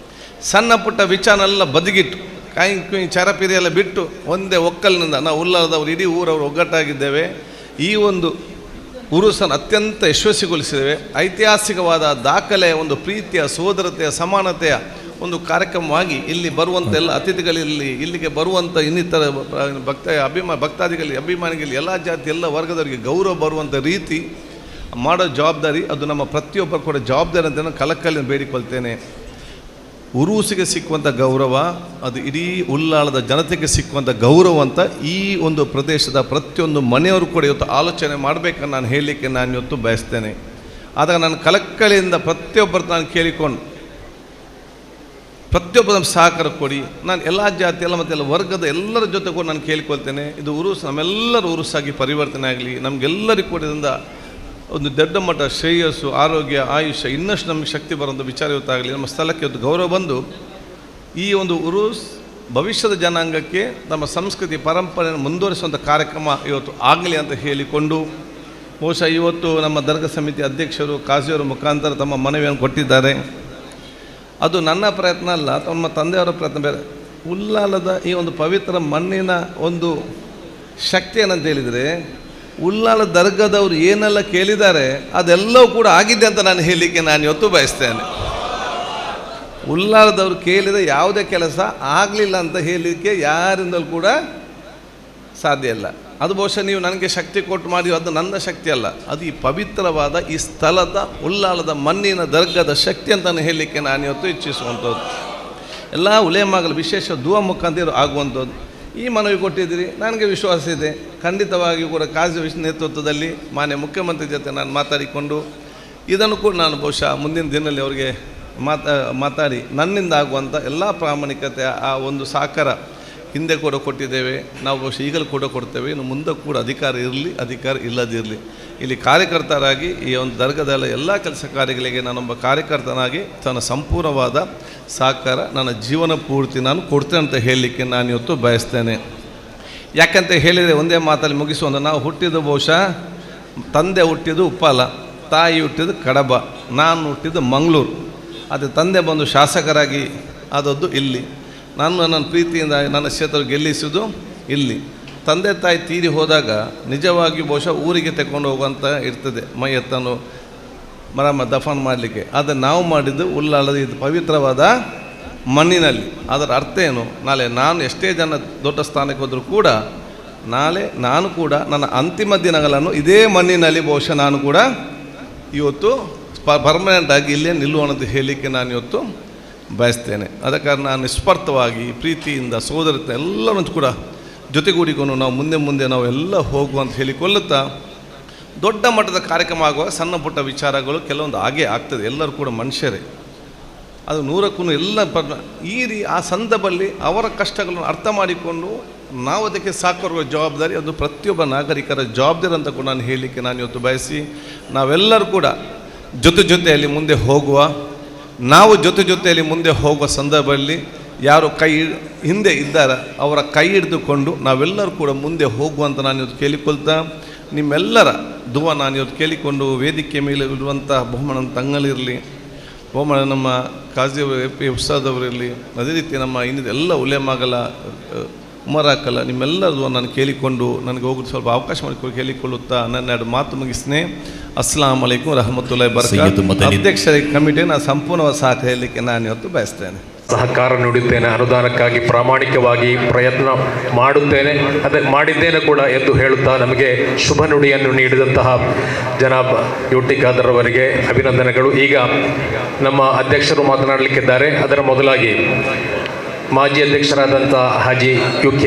ಸಣ್ಣ ಪುಟ್ಟ ವಿಚಾರನೆಲ್ಲ ಬದಿಗಿಟ್ಟು ಕಾಯಿ ಚರಪಿರಿ ಎಲ್ಲ ಬಿಟ್ಟು ಒಂದೇ ಒಕ್ಕಲಿನಿಂದ ನಾವು ಉಲ್ಲಾರದವರು ಇಡೀ ಊರವರು ಒಗ್ಗಟ್ಟಾಗಿದ್ದೇವೆ. ಈ ಒಂದು ಉರುಸನ್ನು ಅತ್ಯಂತ ಯಶಸ್ವಿಗೊಳಿಸಿದ್ದೇವೆ. ಐತಿಹಾಸಿಕವಾದ ದಾಖಲೆಯ ಒಂದು ಪ್ರೀತಿಯ ಸೋದರತೆಯ ಸಮಾನತೆಯ ಒಂದು ಕಾರ್ಯಕ್ರಮವಾಗಿ ಇಲ್ಲಿ ಬರುವಂಥ ಎಲ್ಲ ಅತಿಥಿಗಳಲ್ಲಿ ಇಲ್ಲಿಗೆ ಬರುವಂಥ ಇನ್ನಿತರ ಭಕ್ತಾದಿಗಳಿಗೆ ಅಭಿಮಾನಿಗಳಿಗೆ ಎಲ್ಲ ಜಾತಿ ಎಲ್ಲ ವರ್ಗದವರಿಗೆ ಗೌರವ ಬರುವಂಥ ರೀತಿ ಮಾಡೋ ಜವಾಬ್ದಾರಿ ಅದು ನಮ್ಮ ಪ್ರತಿಯೊಬ್ಬರು ಕೂಡ ಜವಾಬ್ದಾರಿ ಅಂತ ನಾನು ಕಳಕಳಿಯನ್ನು ಬೇಡಿಕೊಳ್ತೇನೆ. ಉರುಸಿಗೆ ಸಿಕ್ಕುವಂಥ ಗೌರವ ಅದು ಇಡೀ ಉಲ್ಲಾಳದ ಜನತೆಗೆ ಸಿಕ್ಕುವಂಥ ಗೌರವ ಅಂತ ಈ ಒಂದು ಪ್ರದೇಶದ ಪ್ರತಿಯೊಂದು ಮನೆಯವರು ಕೂಡ ಇವತ್ತು ಆಲೋಚನೆ ಮಾಡಬೇಕನ್ನು ನಾನು ಹೇಳಲಿಕ್ಕೆ ನಾನು ಇವತ್ತು ಬಯಸ್ತೇನೆ. ಆದಾಗ ನಾನು ಕಳಕಳಿಯಿಂದ ಪ್ರತಿಯೊಬ್ಬರು ನಾನು ಕೇಳಿಕೊಂಡು ಪ್ರತಿಯೊಬ್ಬರ ಸಹಕಾರ ಕೊಡಿ. ನಾನು ಎಲ್ಲ ಜಾತಿ ಎಲ್ಲ ಮತ್ತು ಎಲ್ಲ ವರ್ಗದ ಎಲ್ಲರ ಜೊತೆ ಕೂಡ ನಾನು ಕೇಳಿಕೊಳ್ತೇನೆ. ಇದು ಉರುಸು ನಮ್ಮೆಲ್ಲರ ಉರುಸಾಗಿ ಪರಿವರ್ತನೆ ಆಗಲಿ. ನಮಗೆಲ್ಲರಿಗೂ ಕೂಡ ಇದರಿಂದ ಒಂದು ದೊಡ್ಡ ಮಟ್ಟ ಶ್ರೇಯಸ್ಸು ಆರೋಗ್ಯ ಆಯುಷ್ಯ ಇನ್ನಷ್ಟು ನಮಗೆ ಶಕ್ತಿ ಬರುವಂಥ ವಿಚಾರ ಇವತ್ತಾಗಲಿ. ನಮ್ಮ ಸ್ಥಳಕ್ಕೆ ಇವತ್ತು ಗೌರವ ಬಂದು ಈ ಒಂದು ಉರುಸ್ ಭವಿಷ್ಯದ ಜನಾಂಗಕ್ಕೆ ನಮ್ಮ ಸಂಸ್ಕೃತಿ ಪರಂಪರೆಯನ್ನು ಮುಂದುವರಿಸುವಂಥ ಕಾರ್ಯಕ್ರಮ ಇವತ್ತು ಆಗಲಿ ಅಂತ ಹೇಳಿಕೊಂಡು ಬಹುಶಃ ಇವತ್ತು ನಮ್ಮ ದರ್ಗಾ ಸಮಿತಿ ಅಧ್ಯಕ್ಷರು ಕಾಜಿಯವರ ಮುಖಾಂತರ ತಮ್ಮ ಮನವಿಯನ್ನು ಕೊಟ್ಟಿದ್ದಾರೆ. ಅದು ನನ್ನ ಪ್ರಯತ್ನ ಅಲ್ಲ, ತಮ್ಮ ತಂದೆಯವರ ಪ್ರಯತ್ನ ಬೇರೆ. ಉಲ್ಲಾಲದ ಈ ಒಂದು ಪವಿತ್ರ ಮಣ್ಣಿನ ಒಂದು ಶಕ್ತಿ ಏನಂತ ಹೇಳಿದರೆ ಉಲ್ಲಾಲ ದರ್ಗಾದವರು ಏನೆಲ್ಲ ಕೇಳಿದ್ದಾರೆ ಅದೆಲ್ಲವೂ ಕೂಡ ಆಗಿದೆ ಅಂತ ನಾನು ಹೇಳಲಿಕ್ಕೆ ನಾನು ಇವತ್ತು ಬಯಸ್ತೇನೆ. ಉಲ್ಲಾಲದವರು ಕೇಳಿದ ಯಾವುದೇ ಕೆಲಸ ಆಗಲಿಲ್ಲ ಅಂತ ಹೇಳಲಿಕ್ಕೆ ಯಾರಿಂದಲೂ ಕೂಡ ಸಾಧ್ಯ ಇಲ್ಲ. ಅದು ಬಹುಶಃ ನೀವು ನನಗೆ ಶಕ್ತಿ ಕೊಟ್ಟು ಮಾಡಿ ಅದು ನನ್ನ ಶಕ್ತಿ ಅಲ್ಲ, ಅದು ಈ ಪವಿತ್ರವಾದ ಈ ಸ್ಥಳದ ಉಲ್ಲಾಲದ ಮಣ್ಣಿನ ದರ್ಗದ ಶಕ್ತಿ ಅಂತ ಹೇಳಲಿಕ್ಕೆ ನಾನು ಇವತ್ತು ಇಚ್ಛಿಸುವಂಥದ್ದು. ಎಲ್ಲ ಉಲೇಮಾಗಲು ವಿಶೇಷ ದುವಾ ಮುಖಾಂತರ ಆಗುವಂಥದ್ದು. ಈ ಮನವಿ ಕೊಟ್ಟಿದ್ದೀರಿ, ನನಗೆ ವಿಶ್ವಾಸ ಇದೆ ಖಂಡಿತವಾಗಿಯೂ ಕೂಡ ಕಾಜಿ ನೇತೃತ್ವದಲ್ಲಿ ಮಾನ್ಯ ಮುಖ್ಯಮಂತ್ರಿ ಜೊತೆ ನಾನು ಮಾತಾಡಿಕೊಂಡು ಇದನ್ನು ಕೂಡ ನಾನು ಬಹುಶಃ ಮುಂದಿನ ದಿನದಲ್ಲಿ ಅವರಿಗೆ ಮಾತಾಡಿ ನನ್ನಿಂದ ಆಗುವಂಥ ಎಲ್ಲ ಪ್ರಾಮಾಣಿಕತೆ ಆ ಒಂದು ಸಹಕಾರ ಹಿಂದೆ ಕೂಡ ಕೊಟ್ಟಿದ್ದೇವೆ, ನಾವು ಬಹುಶಃ ಈಗಲೂ ಕೂಡ ಕೊಡ್ತೇವೆ. ಇನ್ನು ಮುಂದೆ ಕೂಡ ಅಧಿಕಾರ ಇರಲಿ ಅಧಿಕಾರ ಇಲ್ಲದಿರಲಿ ಇಲ್ಲಿ ಕಾರ್ಯಕರ್ತರಾಗಿ ಈ ಒಂದು ದರ್ಗದ ಎಲ್ಲ ಕೆಲಸ ಕಾರ್ಯಗಳಿಗೆ ನಾನೊಬ್ಬ ಕಾರ್ಯಕರ್ತನಾಗಿ ತನ್ನ ಸಂಪೂರ್ಣವಾದ ಸಹಕಾರ ನನ್ನ ಜೀವನ ಪೂರ್ತಿ ನಾನು ಕೊಡ್ತೇನೆ ಅಂತ ಹೇಳಲಿಕ್ಕೆ ನಾನು ಇವತ್ತು ಬಯಸ್ತೇನೆ. ಯಾಕಂತ ಹೇಳಿದರೆ ಒಂದೇ ಮಾತಲ್ಲಿ ಮುಗಿಸುವಂಥ ನಾವು ಹುಟ್ಟಿದ್ದು ಬಹುಶಃ ತಂದೆ ಹುಟ್ಟಿದ್ದು ಉಪ್ಪಾಲ, ತಾಯಿ ಹುಟ್ಟಿದ್ದು ಕಡಬ, ನಾನು ಹುಟ್ಟಿದ್ದು ಮಂಗಳೂರು. ಅದೇ ತಂದೆ ಬಂದು ಶಾಸಕರಾಗಿ ಆದದ್ದು ಇಲ್ಲಿ, ನಾನು ನನ್ನ ಪ್ರೀತಿಯಿಂದ ನನ್ನ ಕ್ಷೇತ್ರ ಗೆಲ್ಲಿಸೋದು ಇಲ್ಲಿ. ತಂದೆ ತಾಯಿ ತೀರಿ ಹೋದಾಗ ನಿಜವಾಗಿ ಬಹುಶಃ ಊರಿಗೆ ತಗೊಂಡು ಹೋಗುವಂಥ ಇರ್ತದೆ ಮೈಯತ್ತನ್ನು ದಫನ್ ಮಾಡಲಿಕ್ಕೆ. ಆದರೆ ನಾವು ಮಾಡಿದ್ದು ಉಲ್ಲಾಳದ ಇದು ಪವಿತ್ರವಾದ ಮಣ್ಣಿನಲ್ಲಿ. ಅದರ ಅರ್ಥ ಏನು, ನಾಳೆ ನಾನು ಎಷ್ಟೇ ಜನ ದೊಡ್ಡ ಸ್ಥಾನಕ್ಕೆ ಹೋದರೂ ಕೂಡ ನಾಳೆ ನಾನು ಕೂಡ ನನ್ನ ಅಂತಿಮ ದಿನಗಳನ್ನು ಇದೇ ಮಣ್ಣಿನಲ್ಲಿ ಬಹುಶಃ ನಾನು ಕೂಡ ಇವತ್ತು ಪರ್ಮನೆಂಟಾಗಿ ಇಲ್ಲೇ ನಿಲ್ಲುವಂತ ಹೇಳಲಿಕ್ಕೆ ನಾನು ಇವತ್ತು ಬಯಸ್ತೇನೆ. ಆದ ಕಾರಣ ನಾನು ನಿಸ್ವಾರ್ಥವಾಗಿ ಪ್ರೀತಿಯಿಂದ ಸೋದರತೆ ಎಲ್ಲರನ್ನು ಕೂಡ ಜೊತೆಗೂಡಿಕೊಂಡು ನಾವು ಮುಂದೆ ನಾವು ಎಲ್ಲ ಹೋಗುವಂತ ಹೇಳಿಕೊಳ್ಳುತ್ತಾ ದೊಡ್ಡ ಮಟ್ಟದ ಕಾರ್ಯಕ್ರಮ ಆಗುವಾಗ ಸಣ್ಣ ಪುಟ್ಟ ವಿಚಾರಗಳು ಕೆಲವೊಂದು ಹಾಗೇ ಆಗ್ತದೆ. ಎಲ್ಲರೂ ಕೂಡ ಮನುಷ್ಯರೇ, ಅದು ನೂರಕ್ಕೂ ಎಲ್ಲ ಆ ಸಂದರ್ಭದಲ್ಲಿ ಅವರ ಕಷ್ಟಗಳನ್ನು ಅರ್ಥ ಮಾಡಿಕೊಂಡು ನಾವು ಅದಕ್ಕೆ ಸಾಕುವ ಜವಾಬ್ದಾರಿ ಅದು ಪ್ರತಿಯೊಬ್ಬ ನಾಗರಿಕರ ಜವಾಬ್ದಾರಿ ಅಂತ ಕೂಡ ನಾನು ಹೇಳಲಿಕ್ಕೆ ನಾನು ಇವತ್ತು ಬಯಸಿ ನಾವೆಲ್ಲರೂ ಕೂಡ ಜೊತೆಯಲ್ಲಿ ಮುಂದೆ ಹೋಗುವ, ನಾವು ಜೊತೆಯಲ್ಲಿ ಮುಂದೆ ಹೋಗುವ ಸಂದರ್ಭದಲ್ಲಿ ಯಾರು ಹಿಂದೆ ಇದ್ದಾರೆ ಅವರ ಕೈ ಹಿಡಿದುಕೊಂಡು ನಾವೆಲ್ಲರೂ ಕೂಡ ಮುಂದೆ ಹೋಗುವಂತ ನಾನು ಇವತ್ತು ಕೇಳಿಕೊಳ್ತಾ ನಿಮ್ಮೆಲ್ಲರ ದುವಾ ನಾನು ಇವತ್ತು ಕೇಳಿಕೊಂಡು ವೇದಿಕೆ ಮೇಲೆ ಇರುವಂಥ ಬಹುಮಾನ ತಂಗಳಿರಲಿ, ಬಹುಮಾನ ನಮ್ಮ ಕಾಜಿ ಪಿ ಉತ್ಸಾಹದವರಿರಲಿ, ಅದೇ ರೀತಿ ನಮ್ಮ ಇನ್ನಿದ ಎಲ್ಲ ಉಲೇಮಾಗಲ ಉಮರಾಕಲ್ಲ ನಿಮ್ಮೆಲ್ಲರದು ನಾನು ಕೇಳಿಕೊಂಡು ನನಗೆ ಹೋಗೋದು ಸ್ವಲ್ಪ ಅವಕಾಶ ಮಾಡಿಕೊಂಡು ಕೇಳಿಕೊಳ್ಳುತ್ತಾ ನನ್ನ ಎರಡು ಮಾತು ಮುಗಿಸ್ನೇ. ಅಸ್ಸಲಾಂ ಅಲೈಕುಂ ರಹಮತುಲ್ಲಾಹಿ ಬರ್ಕಾತುಹು. ಅಧ್ಯಕ್ಷರ ಕಮಿಟಿಗೆ ನಾನು ಸಂಪೂರ್ಣವಾದ ಸಹಕಾರ ಹೇಳಲಿಕ್ಕೆ ನಾನು ಇವತ್ತು ಬಯಸ್ತೇನೆ. ಸಹಕಾರ ನೀಡುತ್ತೇನೆ, ಅನುದಾನಕ್ಕಾಗಿ ಪ್ರಾಮಾಣಿಕವಾಗಿ ಪ್ರಯತ್ನ ಮಾಡುತ್ತೇನೆ, ಮಾಡಿದ್ದೇನೆ ಕೂಡ ಎಂದು ಹೇಳುತ್ತಾ ನಮಗೆ ಶುಭ ನುಡಿಯನ್ನು ನೀಡಿದಂತಹ ಜನಾಬ್ ಯುಟಿ ಖಾದರ್ ಅವರಿಗೆ ಅಭಿನಂದನೆಗಳು. ಈಗ ನಮ್ಮ ಅಧ್ಯಕ್ಷರು ಮಾತನಾಡಲಿಕ್ಕಿದ್ದಾರೆ. ಅದರ ಮೊದಲಾಗಿ ಮಾಜಿ ಅಧ್ಯಕ್ಷರಾದಂಥ ಹಾಜಿ UK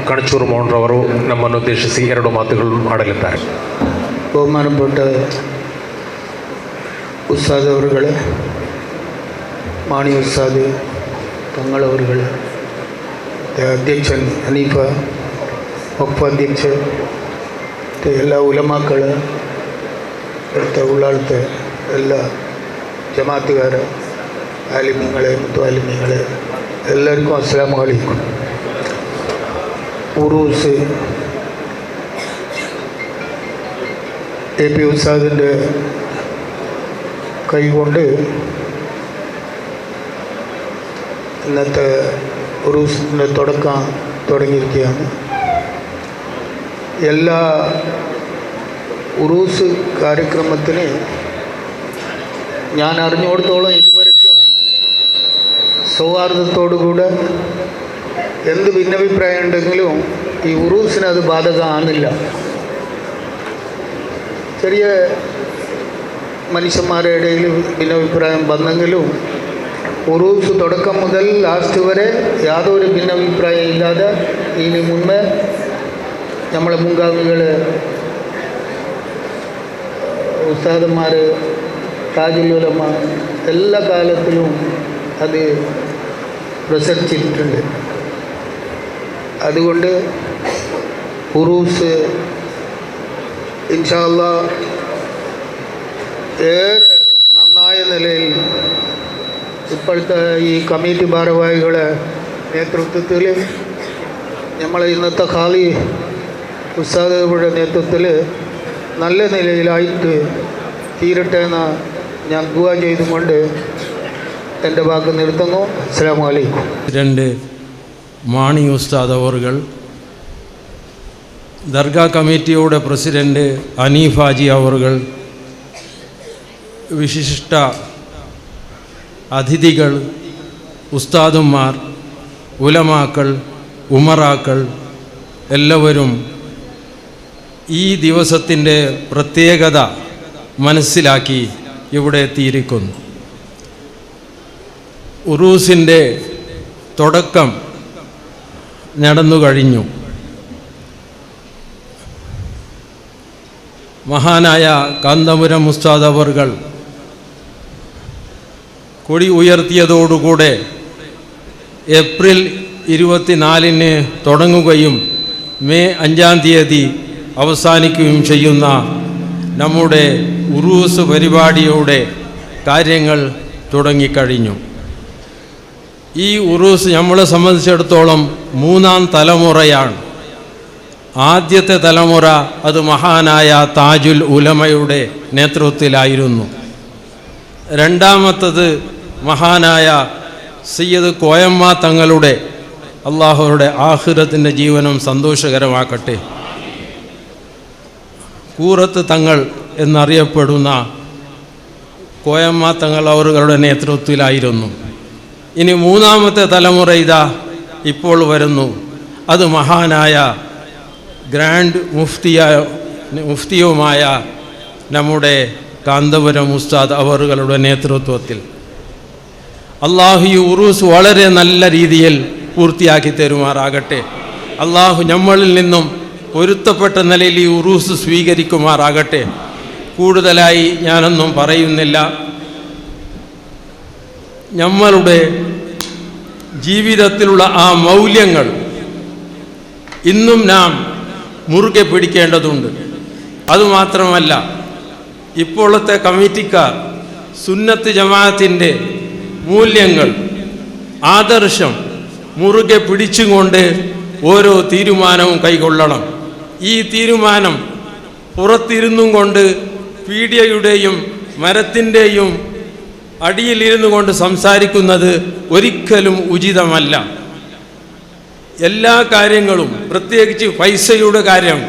ಕಣಚೂರು ಮೋಹನ್ರವರು ನಮ್ಮನ್ನು ಉದ್ದೇಶಿಸಿ ಎರಡು ಮಾತುಗಳನ್ನು ಆಡಲಿದ್ದಾರೆ. ಬಹುಮಾನಪಟ್ಟ ಉತ್ಸಾಹದವರುಗಳೇ, ಮಾಣಿ ಉತ್ಸಾದ ತಂಗಳವರುಗಳೇ, ಅಧ್ಯಕ್ಷ ಹನೀಫ, ಉಪಾಧ್ಯಕ್ಷ ಮತ್ತು ಎಲ್ಲ ಉಲಮಾಗಳ ಮತ್ತು ಉಳ್ಳಾಳ್ತ ಎಲ್ಲ ಜಮಾತುಗಾರ ಆಲಿಮಿಗಳೇ ಮತ್ತು ಆಲಿಮಿಗಳೇ ಎಲ್ಲರಿಗೂ ಅಸ್ಸಲಾಮು ಅಲೈಕುಂ. ಉರೂಸ್ AP ഉസ്താദിൻ്റെ കൈകൊണ്ട് ഇന്നത്തെ ഉറൂസിൻ്റെ തുടക്കം തുടങ്ങിയിരിക്കുകയാണ്. എല്ലാ ഉറൂസ് കാര്യക്രമത്തിന് ഞാൻ അറിഞ്ഞിടത്തോളം ഇതുവരെയ്ക്കും സൗഹാർദ്ദത്തോടുകൂടെ എന്ത് ഭിന്നഭിപ്രായം ഉണ്ടെങ്കിലും ഈ ഉറൂസിന് അത് ബാധകമാണില്ല. ചെറിയ മനുഷ്യന്മാരുടെ ഇടയിൽ ഭിന്നഭിപ്രായം വന്നെങ്കിലും ഉറൂസ് തുടക്കം മുതൽ ലാസ്റ്റ് വരെ യാതൊരു ഭിന്നഭിപ്രായം ഇല്ലാതെ ഇതിന് മുൻപേ നമ്മളെ മുൻഗാമികൾ ഉസ്താദന്മാർ താജുൽ ഉലമ എല്ലാ കാലത്തിലും അത് പ്രസരിച്ചിട്ടുണ്ട്. അതുകൊണ്ട് ഉറൂസ് ഇൻഷാ അല്ലാഹ് ഏറെ നന്നായ നിലയിൽ ഇപ്പോഴത്തെ ഈ കമ്മിറ്റി ഭാരവാഹികളുടെ നേതൃത്വത്തിൽ നമ്മളെ ഇന്നത്തെ ഖാലി ഉസ്താദുകളുടെ നേതൃത്വത്തിൽ നല്ല നിലയിലായിട്ട് തീരട്ടെ എന്ന് ഞാൻ ദുആ ചെയ്തുകൊണ്ട് എൻ്റെ വാക്ക് നിർത്തുന്നു. അസ്സലാമു അലൈക്കും. മാണി ഉസ്താദ് അവറുകൾ, ദർഗാ കമ്മിറ്റിയുടെ പ്രസിഡൻറ്റ് ഹനീഫ് ഹാജി അവറുകൾ, വിശിഷ്ട അതിഥികൾ, ഉസ്താദുമാർ, ഉലമാക്കൾ, ഉമറാക്കൾ എല്ലാവരും ഈ ദിവസത്തിൻ്റെ പ്രത്യേകത മനസ്സിലാക്കി ഇവിടെ എത്തിയിരിക്കുന്നു. ഉറൂസിൻ്റെ തുടക്കം നടന്നു കഴിഞ്ഞു. മഹാനായ കാന്തപുരം ഉസ്താദ് അവർകൾ കൊടി ഉയർത്തിയതോടുകൂടെ ഏപ്രിൽ 24 തുടങ്ങുകയും മെയ് 5 അവസാനിക്കുകയും ചെയ്യുന്ന നമ്മുടെ ഉറൂസ് പരിപാടിയുടെ കാര്യങ്ങൾ തുടങ്ങിക്കഴിഞ്ഞു. ഈ ഉറൂസ് നമ്മളെ സംബന്ധിച്ചിടത്തോളം 3ാം തലമുറയാണ്. ആദ്യത്തെ തലമുറ അത് മഹാനായ താജുൽ ഉലമയുടെ നേതൃത്വത്തിലായിരുന്നു. രണ്ടാമത്തത് മഹാനായ സയ്യിദ് കോയമ്മ തങ്ങളുടെ, അള്ളാഹുയുടെ ആഖിറത്തിൻ്റെ ജീവനം സന്തോഷകരമാക്കട്ടെ, കൂറത്ത് തങ്ങൾ എന്നറിയപ്പെടുന്ന കോയമ്മ തങ്ങൾ അവരുടെ നേതൃത്വത്തിലായിരുന്നു. ഇനി 3ാമത്തെ തലമുറ ഇതാ ഇപ്പോൾ വരുന്നു. അത് മഹാനായ ഗ്രാൻഡ് മുഫ്തിയുമായ നമ്മുടെ കാന്തപുരം ഉസ്താദ് അവറുകളുടെ നേതൃത്വത്തിൽ. അള്ളാഹു ഈ ഉറൂസ് വളരെ നല്ല രീതിയിൽ പൂർത്തിയാക്കി തരുമാറാകട്ടെ. അള്ളാഹു നമ്മളിൽ നിന്നും പൊരുത്തപ്പെട്ട നിലയിൽ ഈ ഉറൂസ് സ്വീകരിക്കുമാറാകട്ടെ. കൂടുതലായി ഞാനൊന്നും പറയുന്നില്ല. നമ്മളുടെ ജീവിതത്തിലുള്ള ആ മൗല്യങ്ങൾ ഇന്നും നാം മുറുകെ പിടിക്കേണ്ടതുണ്ട്. അതുമാത്രമല്ല, ഇപ്പോഴത്തെ കമ്മിറ്റിക്കാർ സുന്നത്ത് ജമാഅത്തിൻ്റെ മൂല്യങ്ങൾ, ആദർശം മുറുകെ പിടിച്ചുകൊണ്ട് ഓരോ തീരുമാനവും കൈക്കൊള്ളണം. ഈ തീരുമാനം പുറത്തിരുന്നും കൊണ്ട് പീഡിയയുടെയും മരത്തിൻ്റെയും അടിയിലിരുന്നു കൊണ്ട് സംസാരിക്കുന്നത് ഒരിക്കലും ഉചിതമല്ല. എല്ലാ കാര്യങ്ങളും, പ്രത്യേകിച്ച് പൈസയുടെ കാര്യം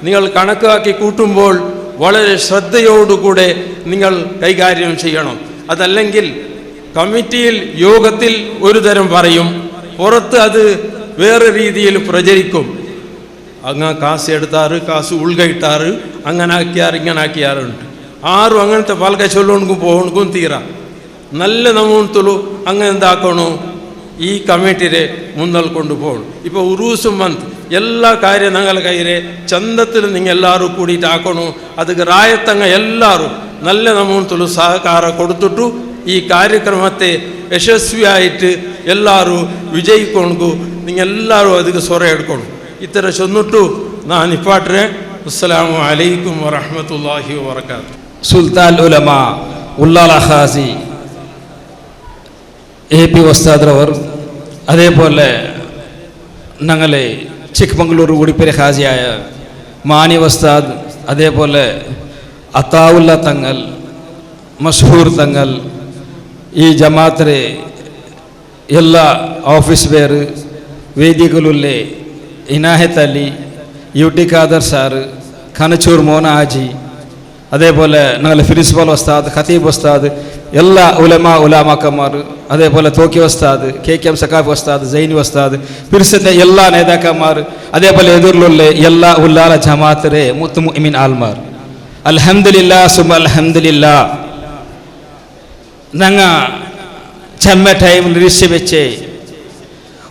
നിങ്ങൾ കണക്കാക്കി കൂട്ടുമ്പോൾ വളരെ ശ്രദ്ധയോടുകൂടെ നിങ്ങൾ കൈകാര്യം ചെയ്യണം. അതല്ലെങ്കിൽ കമ്മിറ്റിയിൽ യോഗത്തിൽ ഒരു തരം പറയും, പുറത്ത് അത് വേറെ രീതിയിൽ പ്രചരിക്കും. അങ്ങ് കാശ് എടുത്താറ്, കാശ് ഉൾകയിട്ടാറ്, അങ്ങനെ ആക്കിയാറ്, ഇങ്ങനെ ആക്കിയാറുണ്ട്. ആരും അങ്ങനത്തെ പലക ചൊല്ലോണക്കും പോകണക്കും തീരാ. നല്ല നമ്മളുത്തുള്ളൂ അങ്ങനെ എന്താക്കണോ ഈ കമ്മിറ്റിയെ മുന്നൽ കൊണ്ടുപോകണം. ഇപ്പോൾ ഉറൂസും മന്ത് എല്ലാ കാര്യം ഞങ്ങളുടെ കയ്യിലെ ചന്തത്തിൽ നിങ്ങൾ എല്ലാവരും കൂടിയിട്ട് ആക്കണോ. ಅದಕ್ಕೆ ರಾಯತಂಗ ಎಲ್ಲರೂ നല്ല നമ്മളുത്തുള്ളൂ സഹಕಾರ കൊടുത്തിട്ടു ഈ ಕಾರ್ಯಕ್ರಮത്തെ ಯಶಸ್ವಿಯಾയിട്ട് ಎಲ್ಲರೂ ವಿಜಯಿಕೊಂಡು ನೀವೆಲ್ಲರೂ ಅದಕ್ಕೆ ಸ್ವರ ಹಿಡ್ಕೊಂಡು ಈ ಥರ ಚೊನ್ನಿಟ್ಟು ನಾನು ಇಪ್ಪಾಟ್ರೆ. ಅಸ್ಸಲಾಮು ಅಲೈಕುಂ ವರಹಮತುಲ್ಲಾಹಿ ವಬರಕಾತು. സുൽത്താൻ ഉലമ ഉള്ളാല ഖാസി AP ഉസ്താദ്രവർ, അതേപോലെ ഞങ്ങളെ ചിക്മംഗ്ലൂർ ഉടിപ്പര ഖാസിയായ മാനി ഉസ്താദ്, അതേപോലെ അത്താവുല്ല തങ്ങൾ, മഷഹൂർ തങ്ങൾ, ഈ ജമാഅത്തിലെ ಎಲ್ಲ ಆಫೀಸ್ ಬೇರು ವೇದಿಕಲುಲ್ಲೆ ಇನಾಯತ್ ಅಲಿ, യൂട്ടി ഖാദർ സാറ്, കനച്ചൂർ മോന ആജി, അതേപോലെ ഞങ്ങളുടെ പ്രിൻസിപ്പൽ ഉസ്താദ്, ഖതീബ് ഉസ്താദ്, എല്ലാ ഉലമാക്കന്മാർ, അതേപോലെ തോക്കി ഉസ്താദ്, KKM സക്കാഫ് ഉസ്താദ്, സൈനി ഉസ്താദ്, പിരിസത്തെ എല്ലാ നേതാക്കന്മാർ, അതേപോലെ എതിർലുള്ള എല്ലാ ഉല്ലാല ജമാഅത്തിലെ മുത്തുമുഅ്മിൻ ആൽമാർ, അൽഹംദുലില്ലാ സുബ്ഹാന അൽഹംദുലില്ലാ. ഞങ്ങ ചെമ്മ ടൈമിൽ ರಿಸಿ വെച്ച്